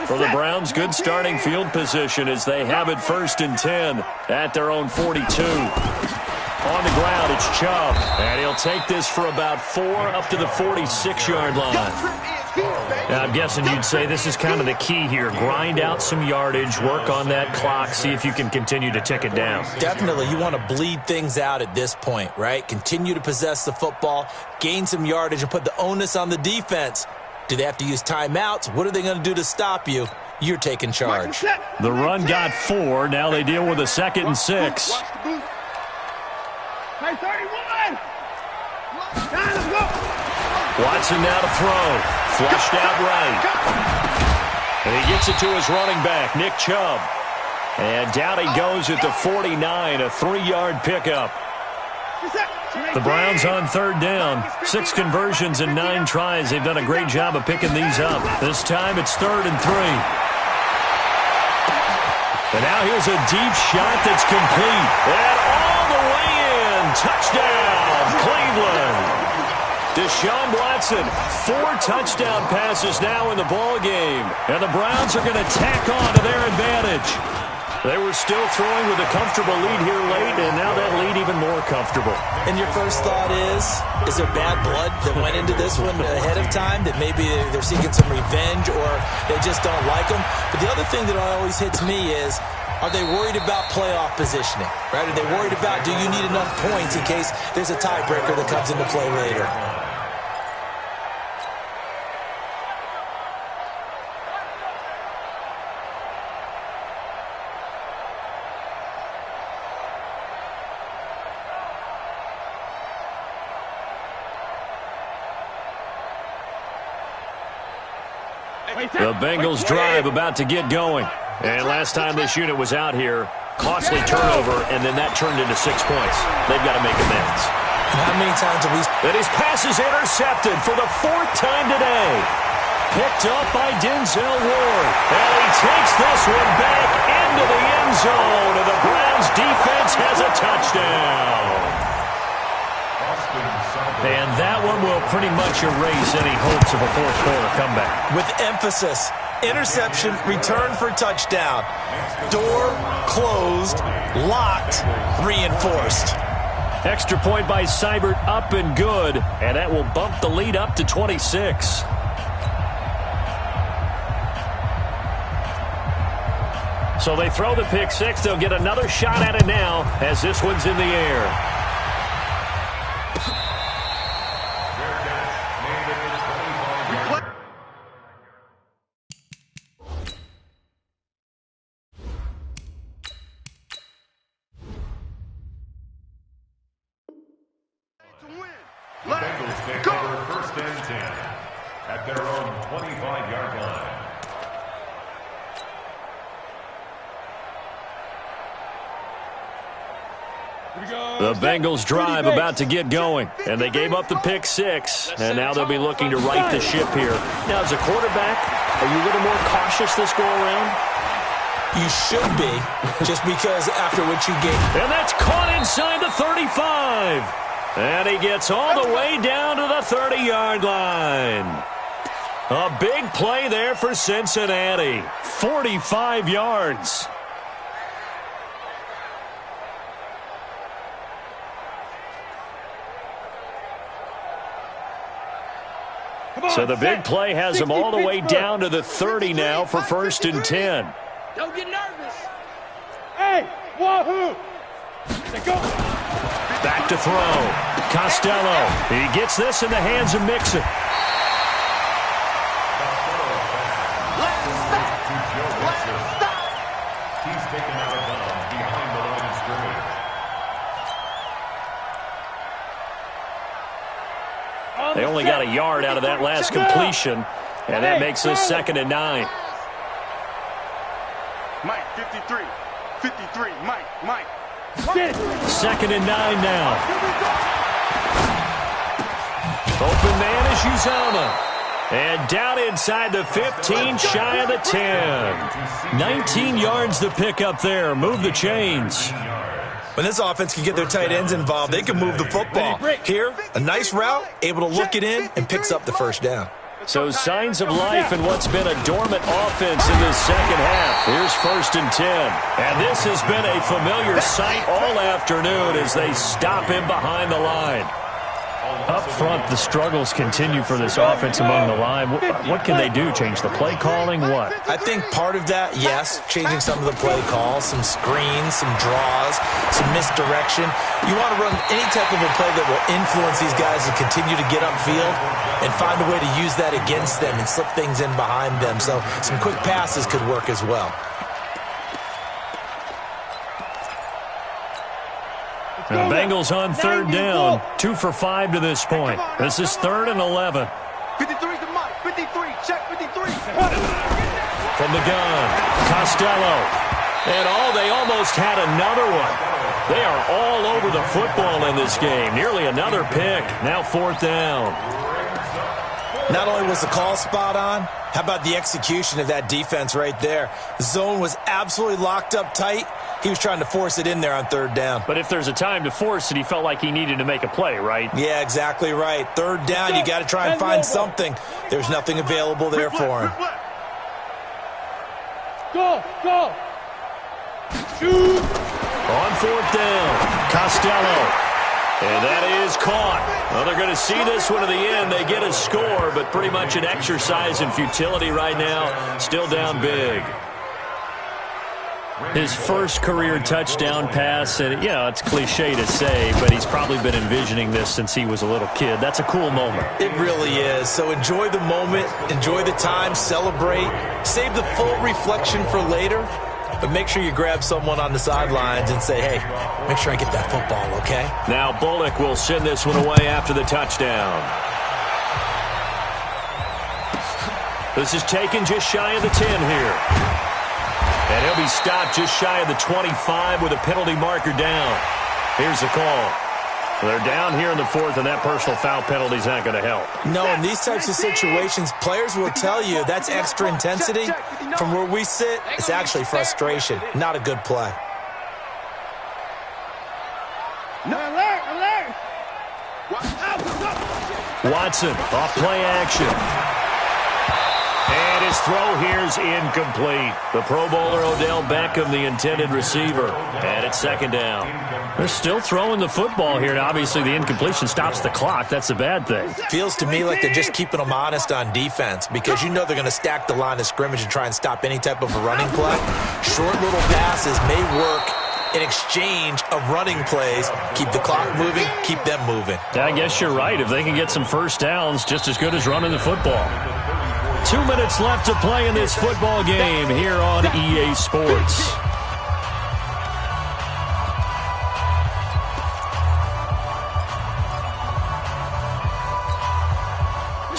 B: For the Browns, good starting field position as they have it 1st and 10 at their own 42. On the ground, it's Chubb. And he'll take this for about 4 up to the 46-yard line. Now, I'm guessing you'd say this is kind of the key here. Grind out some yardage, work on that clock, see if you can continue to tick it down.
E: Definitely. You want to bleed things out at this point, right? Continue to possess the football, gain some yardage, and put the onus on the defense. Do they have to use timeouts? What are they going to do to stop you? You're taking charge.
B: The run got 4. Now they deal with a 2nd and 6.
C: Hey, 31. Let's go.
B: Watson now to throw. Flushed out right. And he gets it to his running back, Nick Chubb. And down he goes at the 49, a 3-yard pickup. The Browns on 3rd down. 6 conversions and 9 tries. They've done a great job of picking these up. This time it's 3rd and 3. And now here's a deep shot that's complete. And all the way in. Touchdown, Cleveland. Deshaun Watson, 4 touchdown passes now in the ball game. And the Browns are going to tack on to their advantage. They were still throwing with a comfortable lead here late, and now that lead even more comfortable.
E: And your first thought is there bad blood that went into this one ahead of time, that maybe they're seeking some revenge or they just don't like them? But the other thing that always hits me is, are they worried about playoff positioning? Right? Are they worried about, do you need enough points in case there's a tiebreaker that comes into play later?
B: The Bengals drive about to get going. And last time this unit was out here, costly turnover, and then that turned into 6 points. They've got to make amends.
E: How many times have we...
B: And his pass is intercepted for the 4th time today. Picked up by Denzel Ward. And he takes this one back into the end zone. And the Browns defense has a touchdown. And that one will pretty much erase any hopes of a 4th quarter comeback.
E: With emphasis, interception, return for touchdown. Door closed, locked, reinforced.
B: Extra point by Seibert, up and good. And that will bump the lead up to 26. So they throw the pick 6. They'll get another shot at it now as this one's in the air.
F: take over first and 10 at their own 25-yard line.
B: The Bengals drive about to get going, and they gave up the pick six, and now they'll be looking to right the ship here. Now, as a quarterback, are you a little more cautious this go-around?
E: You should be, just because after what you gave.
B: And that's caught inside the 35. And he gets all the way down to the 30-yard line. A big play there for Cincinnati. 45 yards. So the big play has him all the way down to the 30 now for first and 10.
D: Don't get nervous. Hey, wahoo! Go.
B: Back to throw. Costello. He gets this in the hands of Mixon.
F: He's taken out of bounds behind the line of scrimmage.
B: They only got a yard out of that last completion, and that makes this 2nd and 9.
C: Mike, 53. 53. Mike.
B: 2nd and 9 now. Open man is Uzama. And down inside the 15, shy of the 10. 19 yards to pick up there. Move the chains.
E: When this offense can get their tight ends involved, they can move the football. Here, a nice route, able to look it in, and picks up the first down.
B: So signs of life in what's been a dormant offense in this second half. Here's first and 10. And this has been a familiar sight all afternoon as they stop him behind the line. Up front, the struggles continue for this offense among the line. What can they do? Change the play calling? What?
E: I think part of that, yes, changing some of the play calls, some screens, some draws, some misdirection. You want to run any type of a play that will influence these guys to continue to get upfield and find a way to use that against them and slip things in behind them. So some quick passes could work as well.
B: The Bengals on 3rd down, 2 for 5 to this point. This is 3rd and 11.
C: 53 to Mike. 53. Check 53.
B: From the gun, Costello. And they almost had another one. They are all over the football in this game. Nearly another pick. Now 4th down.
E: Not only was the call spot on, how about the execution of that defense right there? The zone was absolutely locked up tight. He was trying to force it in there on 3rd down.
B: But if there's a time to force it, he felt like he needed to make a play, right?
E: Yeah, exactly right. 3rd down, you got to try and find something. There's nothing available there for him.
D: Go. Shoot.
B: On 4th down, Costello. And that is caught. Well, they're going to see this one to the end. They get a score, but pretty much an exercise in futility right now. Still down big. His first career touchdown pass, and, it's cliche to say, but he's probably been envisioning this since he was a little kid. That's a cool moment.
E: It really is. So enjoy the moment, enjoy the time, celebrate, save the full reflection for later, but make sure you grab someone on the sidelines and say, hey, make sure I get that football, okay?
B: Now Bullock will send this one away after the touchdown. This is taken just shy of the 10 here. And he'll be stopped just shy of the 25 with a penalty marker down. Here's the call. They're down here in the 4th, and that personal foul penalty is not going to help.
E: No, in these types of situations, players will tell you that's extra intensity. From where we sit, it's actually frustration. Not a good play.
D: Alert.
B: Watson, off play action. And his throw here's incomplete. The Pro Bowler Odell Beckham, the intended receiver. And it's 2nd down. They're still throwing the football here. And obviously, the incompletion stops the clock. That's a bad thing.
E: Feels to me like they're just keeping them honest on defense because they're going to stack the line of scrimmage and try and stop any type of a running play. Short little passes may work in exchange of running plays. Keep the clock moving, keep them moving.
B: I guess you're right. If they can get some first downs, just as good as running the football. 2 minutes left to play in this football game here on EA Sports.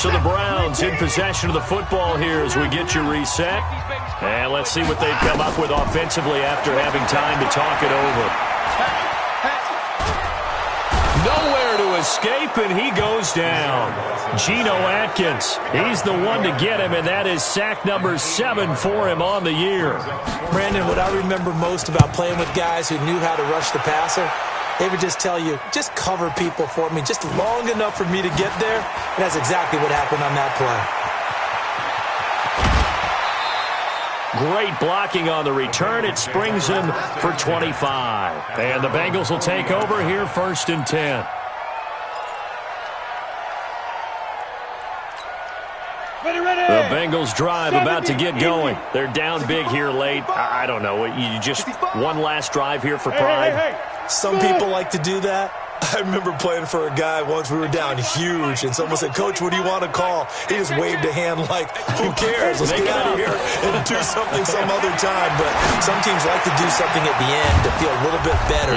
B: So the Browns in possession of the football here as we get you reset. And let's see what they've come up with offensively after having time to talk it over. Nowhere to escape, and he goes down. Geno Atkins, he's the one to get him, and that is sack number 7 for him on the year.
E: Brandon, what I remember most about playing with guys who knew how to rush the passer, they would just tell you, just cover people for me, just long enough for me to get there. And that's exactly what happened on that play.
B: Great blocking on the return. It springs him for 25. And the Bengals will take over here 1st and 10. The Bengals drive about to get going. They're down big here late. I don't know. You just one last drive here for pride.
E: Some people like to do that. I remember playing for a guy once. We were down huge, and someone said, "Coach, what do you want to call?" He just waved a hand like, "Who cares? Let's get out of here and do something some other time." But some teams like to do something at the end to feel a little bit better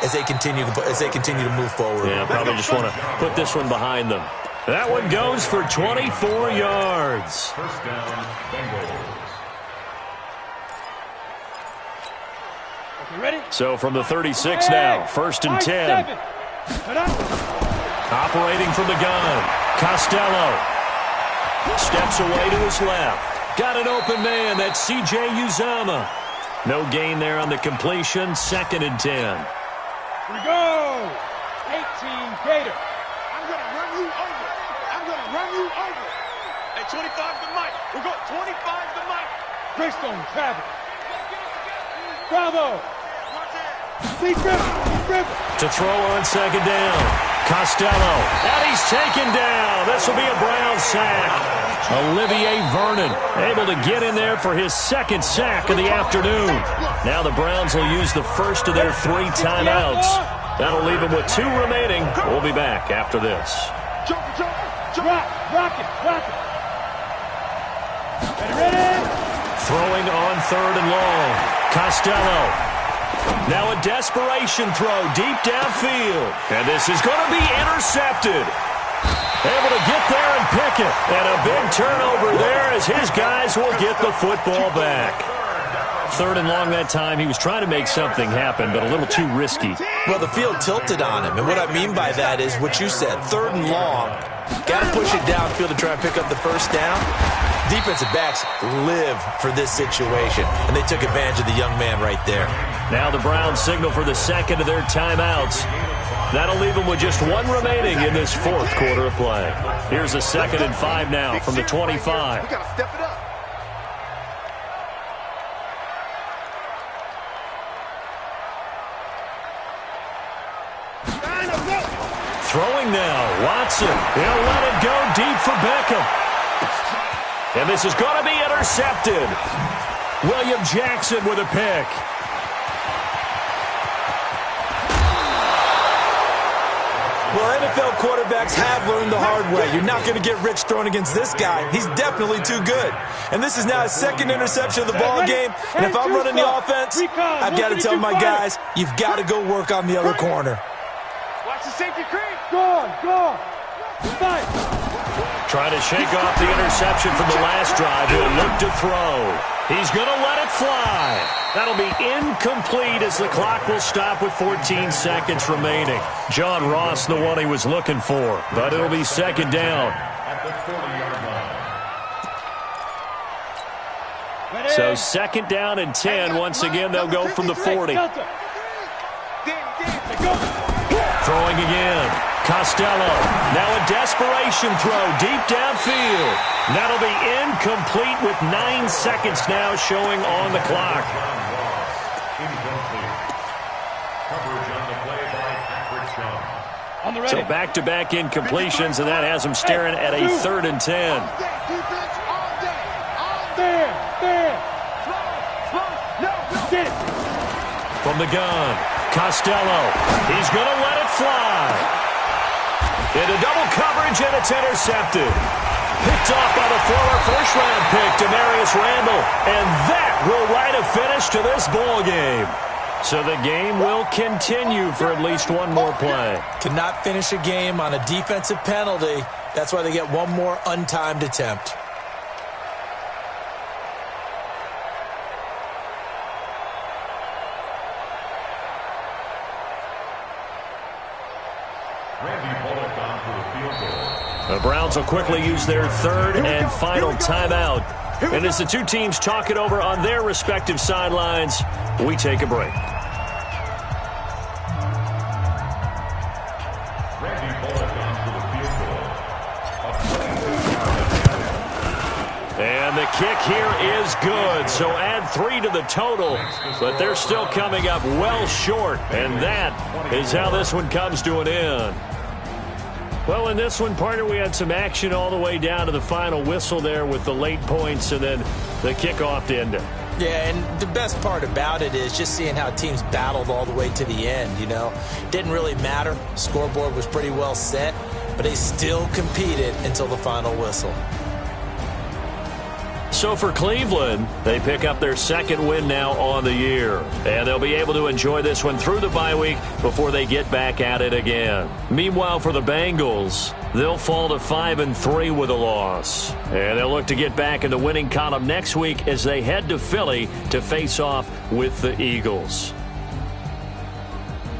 E: as they continue to move forward.
B: Yeah, probably just want to put this one behind them. That one goes for 24 yards.
F: First down, Bengals.
D: Ready?
B: So from the 36 now, 1st and 10. Operating from the gun, Costello. Steps away to his left. Got an open man, that's C.J. Uzomah. No gain there on the completion, 2nd and 10.
D: Here we go. 18 Gator.
C: I'm going to run you over. I'm going to run you over. Hey, 25 to Mike. We'll go 25 to Mike.
D: Greystone travel. Bravo.
B: To throw on 2nd down. Costello. And he's taken down. This will be a Brown sack. Olivier Vernon able to get in there for his 2nd sack of the afternoon. Now the Browns will use the first of their 3 timeouts. That'll leave them with 2 remaining. We'll be back after this.
D: Rock it. Ready?
B: Throwing on 3rd and long. Costello. Now a desperation throw deep downfield. And this is going to be intercepted. Able to get there and pick it. And a big turnover there as his guys will get the football back. 3rd and long that time. He was trying to make something happen, but a little too risky.
E: Well, the field tilted on him. And what I mean by that is what you said. 3rd and long. Got to push it downfield to try and pick up the first down. Defensive backs live for this situation, and they took advantage of the young man right there.
B: Now the Browns signal for the 2nd of their timeouts. That'll leave them with just 1 remaining in this 4th quarter of play. Here's a 2nd and 5 now from the 25.
C: We got to step it up.
B: Throwing now, Watson. He'll let it go deep for Beckham. And this is going to be intercepted. William Jackson with a pick.
E: Well, NFL quarterbacks have learned the hard way. You're not going to get rich throwing against this guy. He's definitely too good. And this is now his 2nd interception of the ball game. And if I'm running the offense, I've got to tell my guys, you've got to go work on the other corner.
C: Watch the safety creep.
D: Go. Fight.
B: Trying to shake off the interception from the last drive. He'll look to throw. He's going to let it fly. That'll be incomplete as the clock will stop with 14 seconds remaining. John Ross, the one he was looking for, but it'll be 2nd down.
F: At the 40-yard line.
B: So 2nd down and 10. Once again, they'll go from the 40. Throwing again. Costello. Now a desperation throw deep downfield. That'll be incomplete with 9 seconds now showing on the clock.
F: Coverage on the play by Patrick Chung.
D: On the ready.
B: So back-to-back incompletions, and that has them staring at a 3rd and 10. From the gun, Costello. He's going to let it fly. Into double coverage, and it's intercepted. Picked off by the former first-round pick, Demarius Randall. And that will write a finish to this ball game. So the game will continue for at least one more play.
E: Cannot finish a game on a defensive penalty. That's why they get one more untimed attempt.
B: The Browns will quickly use their third and final timeout. And as the two teams talk it over on their respective sidelines, we take a break. And the kick here is good. So add 3 to the total, but they're still coming up well short. And that is how this one comes to an end. Well, in this one, partner, we had some action all the way down to the final whistle there with the late points and then the kickoff to end it.
E: Yeah, and the best part about it is just seeing how teams battled all the way to the end, you know. Didn't really matter. Scoreboard was pretty well set, but they still competed until the final whistle.
B: So for Cleveland, they pick up their second win now on the year. And they'll be able to enjoy this one through the bye week before they get back at it again. Meanwhile, for the Bengals, they'll fall to 5-3 with a loss. And they'll look to get back in the winning column next week as they head to Philly to face off with the Eagles.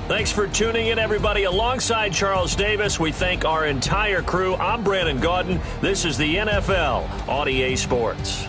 B: Thanks for tuning in, everybody. Alongside Charles Davis, we thank our entire crew. I'm Brandon Gaudin. This is the NFL on EA Sports.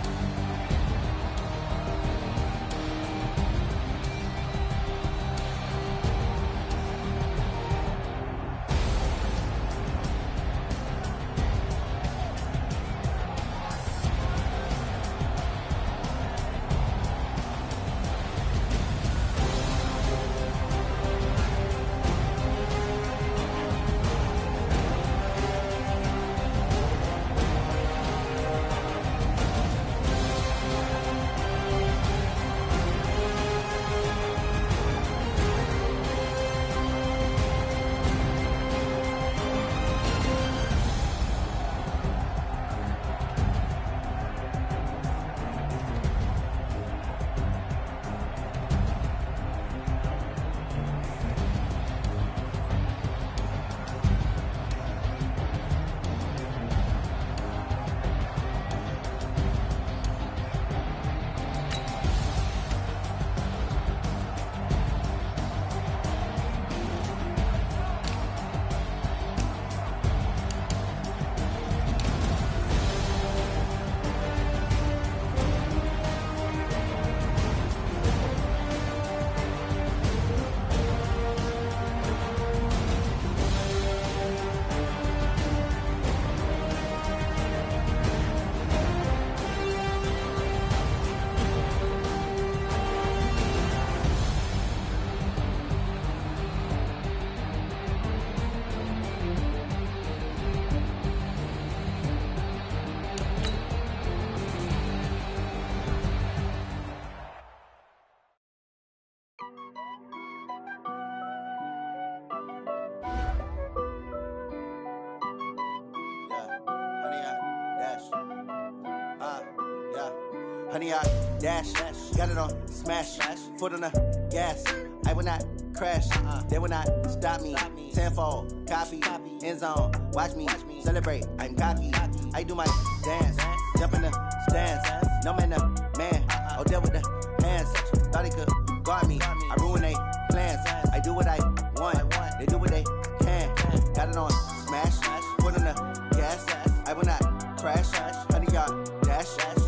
G: Honey, I dash, got it on, smash, foot on the gas. I will not crash, they will not stop me. Tenfold, copy, end zone, watch me celebrate. I'm cocky, I do my dance, jump in the stands. No man, man, oh, there with the hands. Thought he could guard me, I ruin they plans. I do what I want, they do what they can. Got it on, smash, foot on the gas. I will not crash, honey, y'all dash,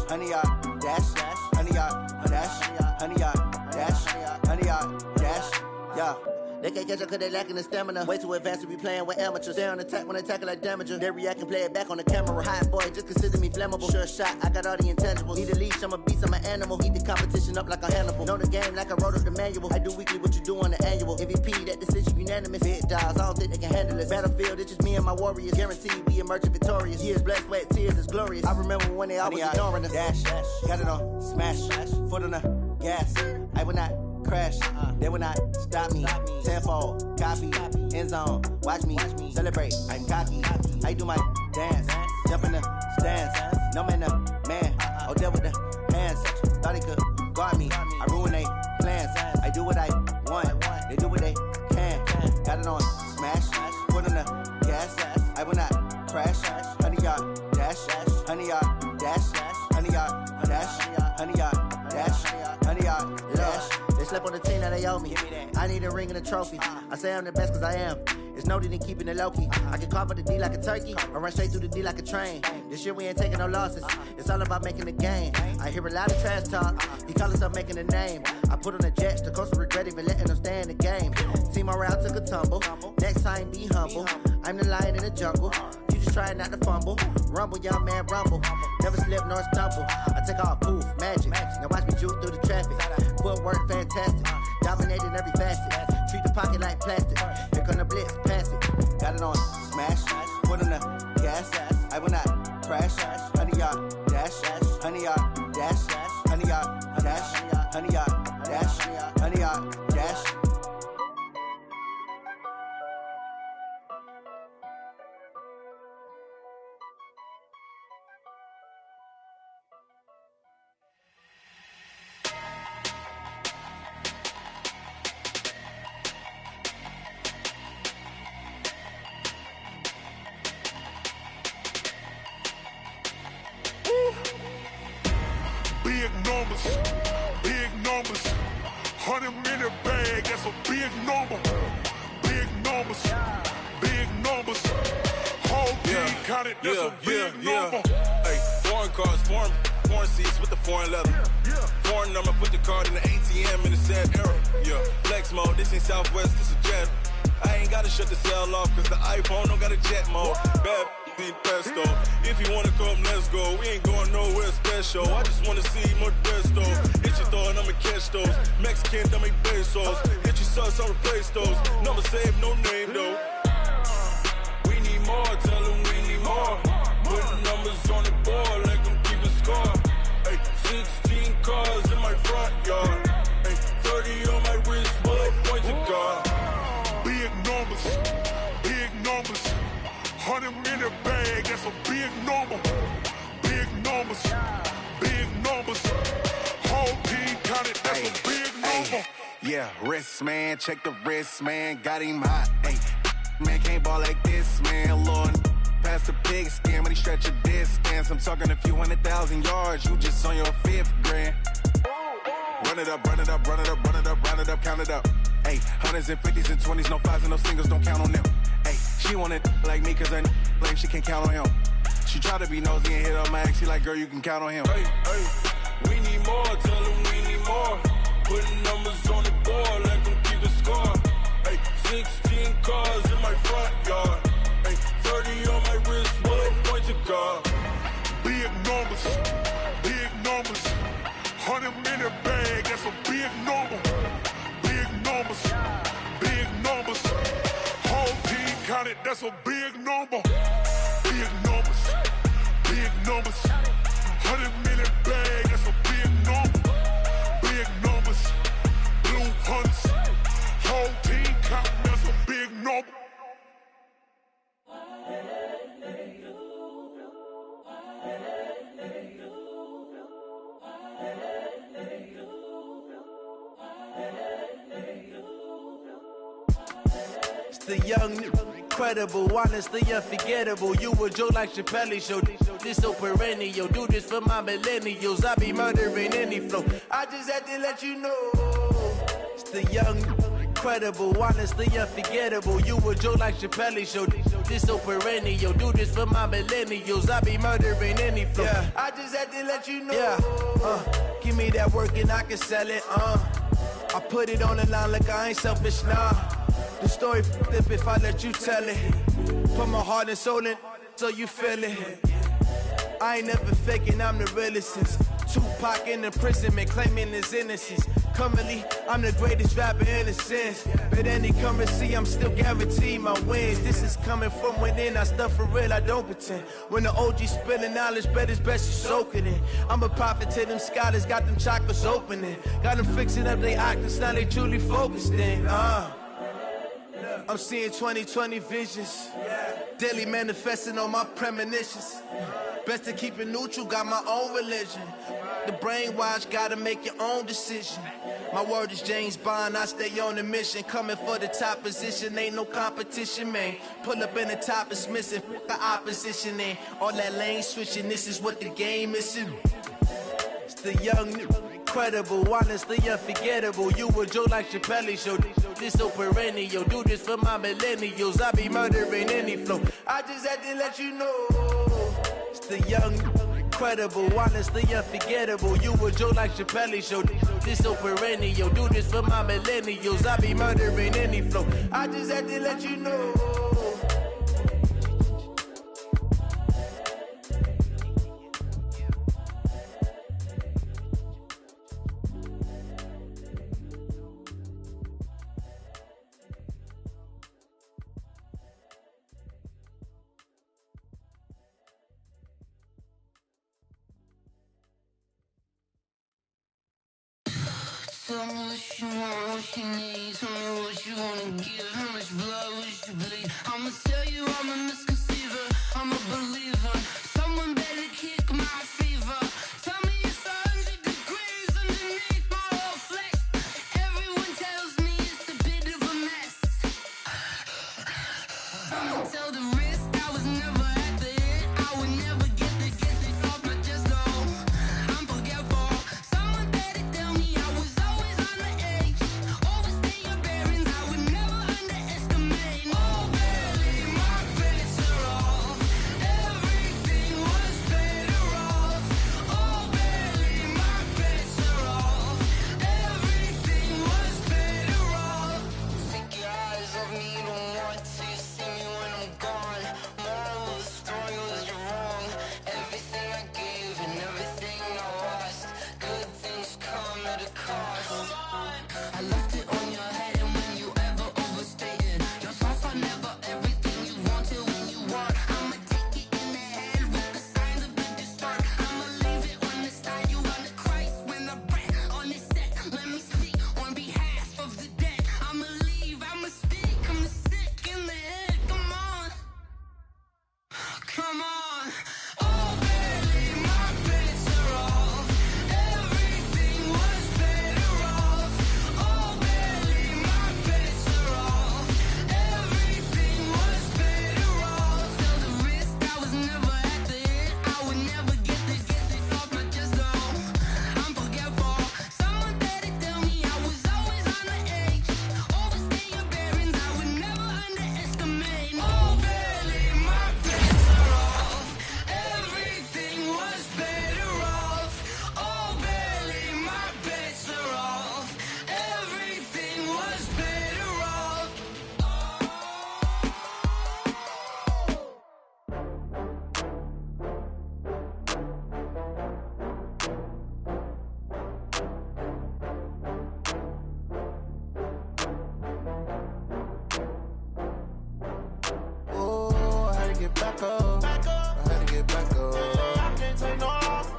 G: honey, y'all dash, honey, y'all dash, honey, y'all dash, honey, y'all dash, yeah. They can't catch up cause they lacking the stamina. Way too advanced to be playing with amateurs. They on attack when they tackle like damager. They react and play it back on the camera. Hot boy, just consider me flammable. Sure shot, I got all the intangibles. Need a leash, I'm a beast, I'm an animal. Eat the competition up like a Hannibal. Know the game like I wrote up the manual. I do weekly what you do on the annual. MVP, that decision unanimous. Big dogs, I don't think they can handle it. Battlefield, it's just me and my warriors. Guaranteed we emerge victorious. Years, blood, sweat, tears, it's glorious. I remember when they always ignoring us. Dash, got it on, smash, foot on the gas. I will not crash, they will not stop me. Tenfold, copy, end zone, watch me celebrate. I'm cocky, I do my dance, jump in the stands. No man, man, oh, there with the hands. Thought he could guard me, I ruin they plans. I do what I want, they do what they can. Got it on smash, foot on the gas. I will not crash. 100-yard dash, 100-yard dash, 100-yard dash, 100-yard dash, 100-yard dash. They slept on the team that they owe me. I need a ring and a trophy. I say I'm the best cause I am. It's noted in keeping it low-key. I can carve up the D like a turkey or run straight through the D like a train. This year we ain't taking no losses. It's all about making the game. I hear a lot of trash talk. He call himself making a name. I put on the Jets. The coach will regret even letting them stay in the game. Team morale took a tumble. Next time be humble. I'm the lion in the jungle. You just try not to fumble. Rumble, young man, rumble. Never slip nor stumble. I take off, poof, magic. Now watch me juke through the traffic. Footwork fantastic. Dominating every facet. Treat the pocket like plastic. Here come the blitz, pass it. Got it on smash. Foot on the gas. I will not crash. 100-yard dash. 100-yard dash. 100-yard dash. 100-yard dash. 100-yard dash.
H: Big numbers, 100-minute bag, that's a big number. Big numbers, whole team counted, that's a big number.
I: Hey, foreign cars, foreign seats with the foreign leather. Foreign number, put the card in the ATM in the sad era. Yeah, flex mode, this ain't Southwest, this a jet. I ain't gotta shut the cell off, cause the iPhone don't got a jet mode. Bad need pesto. If you wanna come, let's go. We ain't going nowhere special. I just wanna see Modesto. Hit your thought, I'ma catch those. Mexican, don't make pesos. Hit your sauce, I'll replace those. Number saved, no name though. We need more, tell them we need more. Putting numbers on the board, let them keep the score. Hey, 16 cars in my front yard. Hey, 30 on my wrist, bullet points of God.
H: Big numbers, 100-minute bag, that's a big number. Big numbers, whole team counted, that's a big number.
J: Yeah, wrist man, check the wrist man, got him hot. Ay, man can't ball like this, man. Lord, past the pig skin when he stretch a distance. I'm talking a few 100,000 yards, you just on your 5th grand. Run it up, count it up. Ay, hundreds and 50s and 20s, no 5s and no singles, don't count on them. Ay, she want it like me, cause her lame, she can't count on him. She try to be nosy and hit up my ex, she like, girl, you can count on him.
I: Hey, we need more, tell them we need more. Putting numbers on the board, let them keep the score. Hey, 16 cars in my front yard. Hey, 30 on my wrist, bullet points of God.
H: Big numbers, 100-minute bag, that's a big number. Big numbers, whole team counted, that's a big number. Big numbers, 100-minute bag, that's a big number. Big numbers, blue hunts, whole team counting, that's a big number.
K: The young, incredible, honestly unforgettable. You a joke like Chappelle show. This so perennial. Do this for my millennials. I be murdering any flow. I just had to let you know. It's the young, incredible, honestly unforgettable. You a joke like Chappelle show. This so perennial. Do this for my millennials. I be murdering any flow. Yeah. I just had to let you know. Yeah. Give me that work and I can sell it. I put it on the line like I ain't selfish, nah. The story flip if I let you tell it. Put my heart and soul in so you feel it. I ain't never faking, I'm the realest since Tupac in imprisonment, claiming his innocence. Currently, I'm the greatest rapper in a sense. But any currency, I'm still guaranteed my wins. This is coming from within, I stuff for real, I don't pretend. When the OG spilling knowledge, bet it's best you soak it in. I'm a prophet to them scholars, got them chakras opening. Got them fixing up they octaves, now they truly focused in. I'm seeing 2020 visions, daily manifesting on my premonitions. Best to keep it neutral, got my own religion. The brainwash, gotta make your own decision. My word is James Bond, I stay on the mission. Coming for the top position, ain't no competition, man. Pull up in the top is missing, the opposition in. All that lane switching, this is what the game is. It's the young, incredible, honestly unforgettable. You a joke like Chappelle show. This so perennial, do this for my millennials. I be murdering any flow. I just had to let you know. It's the young, incredible, honestly unforgettable. You a joke like Chappelle show. This so perennial, do this for my millennials. I be murdering any flow. I just had to let you know.
L: Tell me what you want, what you need. Tell me what you wanna give. How much blood would you bleed? I'ma tell you I'm a misconceiver. I'm a believer. Someone better kick my fever. Tell me it's 100 degrees underneath my whole flesh. Everyone tells me it's a bit of a mess. I'ma tell the risk I was never at the hit. I would never get it off my chest though. I'm forgetful. Someone better tell me I was always on the edge. Overstay your bearings, I would never underestimate. Oh baby, my bets are off. Everything was better off. Oh baby, my bets are off. Everything was better off. Take your eyes off me, you don't want to see me when I'm gone. Moral of the story was you're wrong. Everything I gave and everything I lost. Good things come at a cost. I left it on your head, and when you ever overstated, your thoughts are never everything you wanted when you want. I'ma take it in the head with the signs of the distort. I'ma leave it on the side. You on the Christ when I breath on this set. Let me speak on behalf of the dead. I'ma leave, I'ma speak. I'm sick in the head. Come on, come on. Oh baby, my bets are off. Everything was better off. Oh baby, my bets are off. Everything was better off. Tell the risk I was never at the hit. I would never get it off my chest though. I'm forgetful. Someone better tell me I was always on the edge. Overstay your bearings, I would never underestimate. Oh baby, my bets are off. Everything was better off. Oh baby, my bets are off. Everything was better off.
K: Oh, I had to get back up. I had to get back up. I can't take no loss.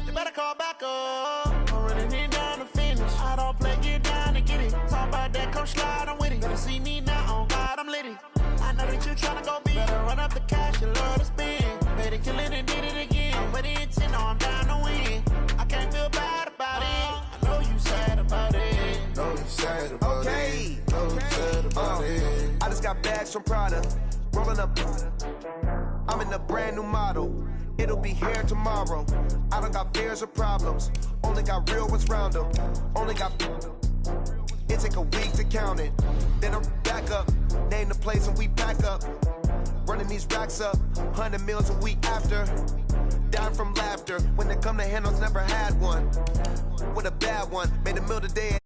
K: You better call back up. I'm running it down to finish. I don't play, get down and get it. Talk about that, come slide, I'm with it. Better see me now, on God, I'm litty. I know that you tryna go big. Better run up the cash, you love to spend. Better kill it and did it again. But the intent, no, I'm down to win. I can't feel bad about it. I know you sad about it.
M: Know you sad about
K: Okay.
M: it. Know you sad about it.
N: I just got bags from Prada, rolling up. I'm in a brand new model. It'll be here tomorrow. I don't got fears or problems. Only got real ones round them. Only got. It take a week to count it. Then I'm back up. Name the place and we pack up. Running these racks up. 100 meals a week after. Dying from laughter. When they come to handles, never had one. With a bad one. Made a meal today.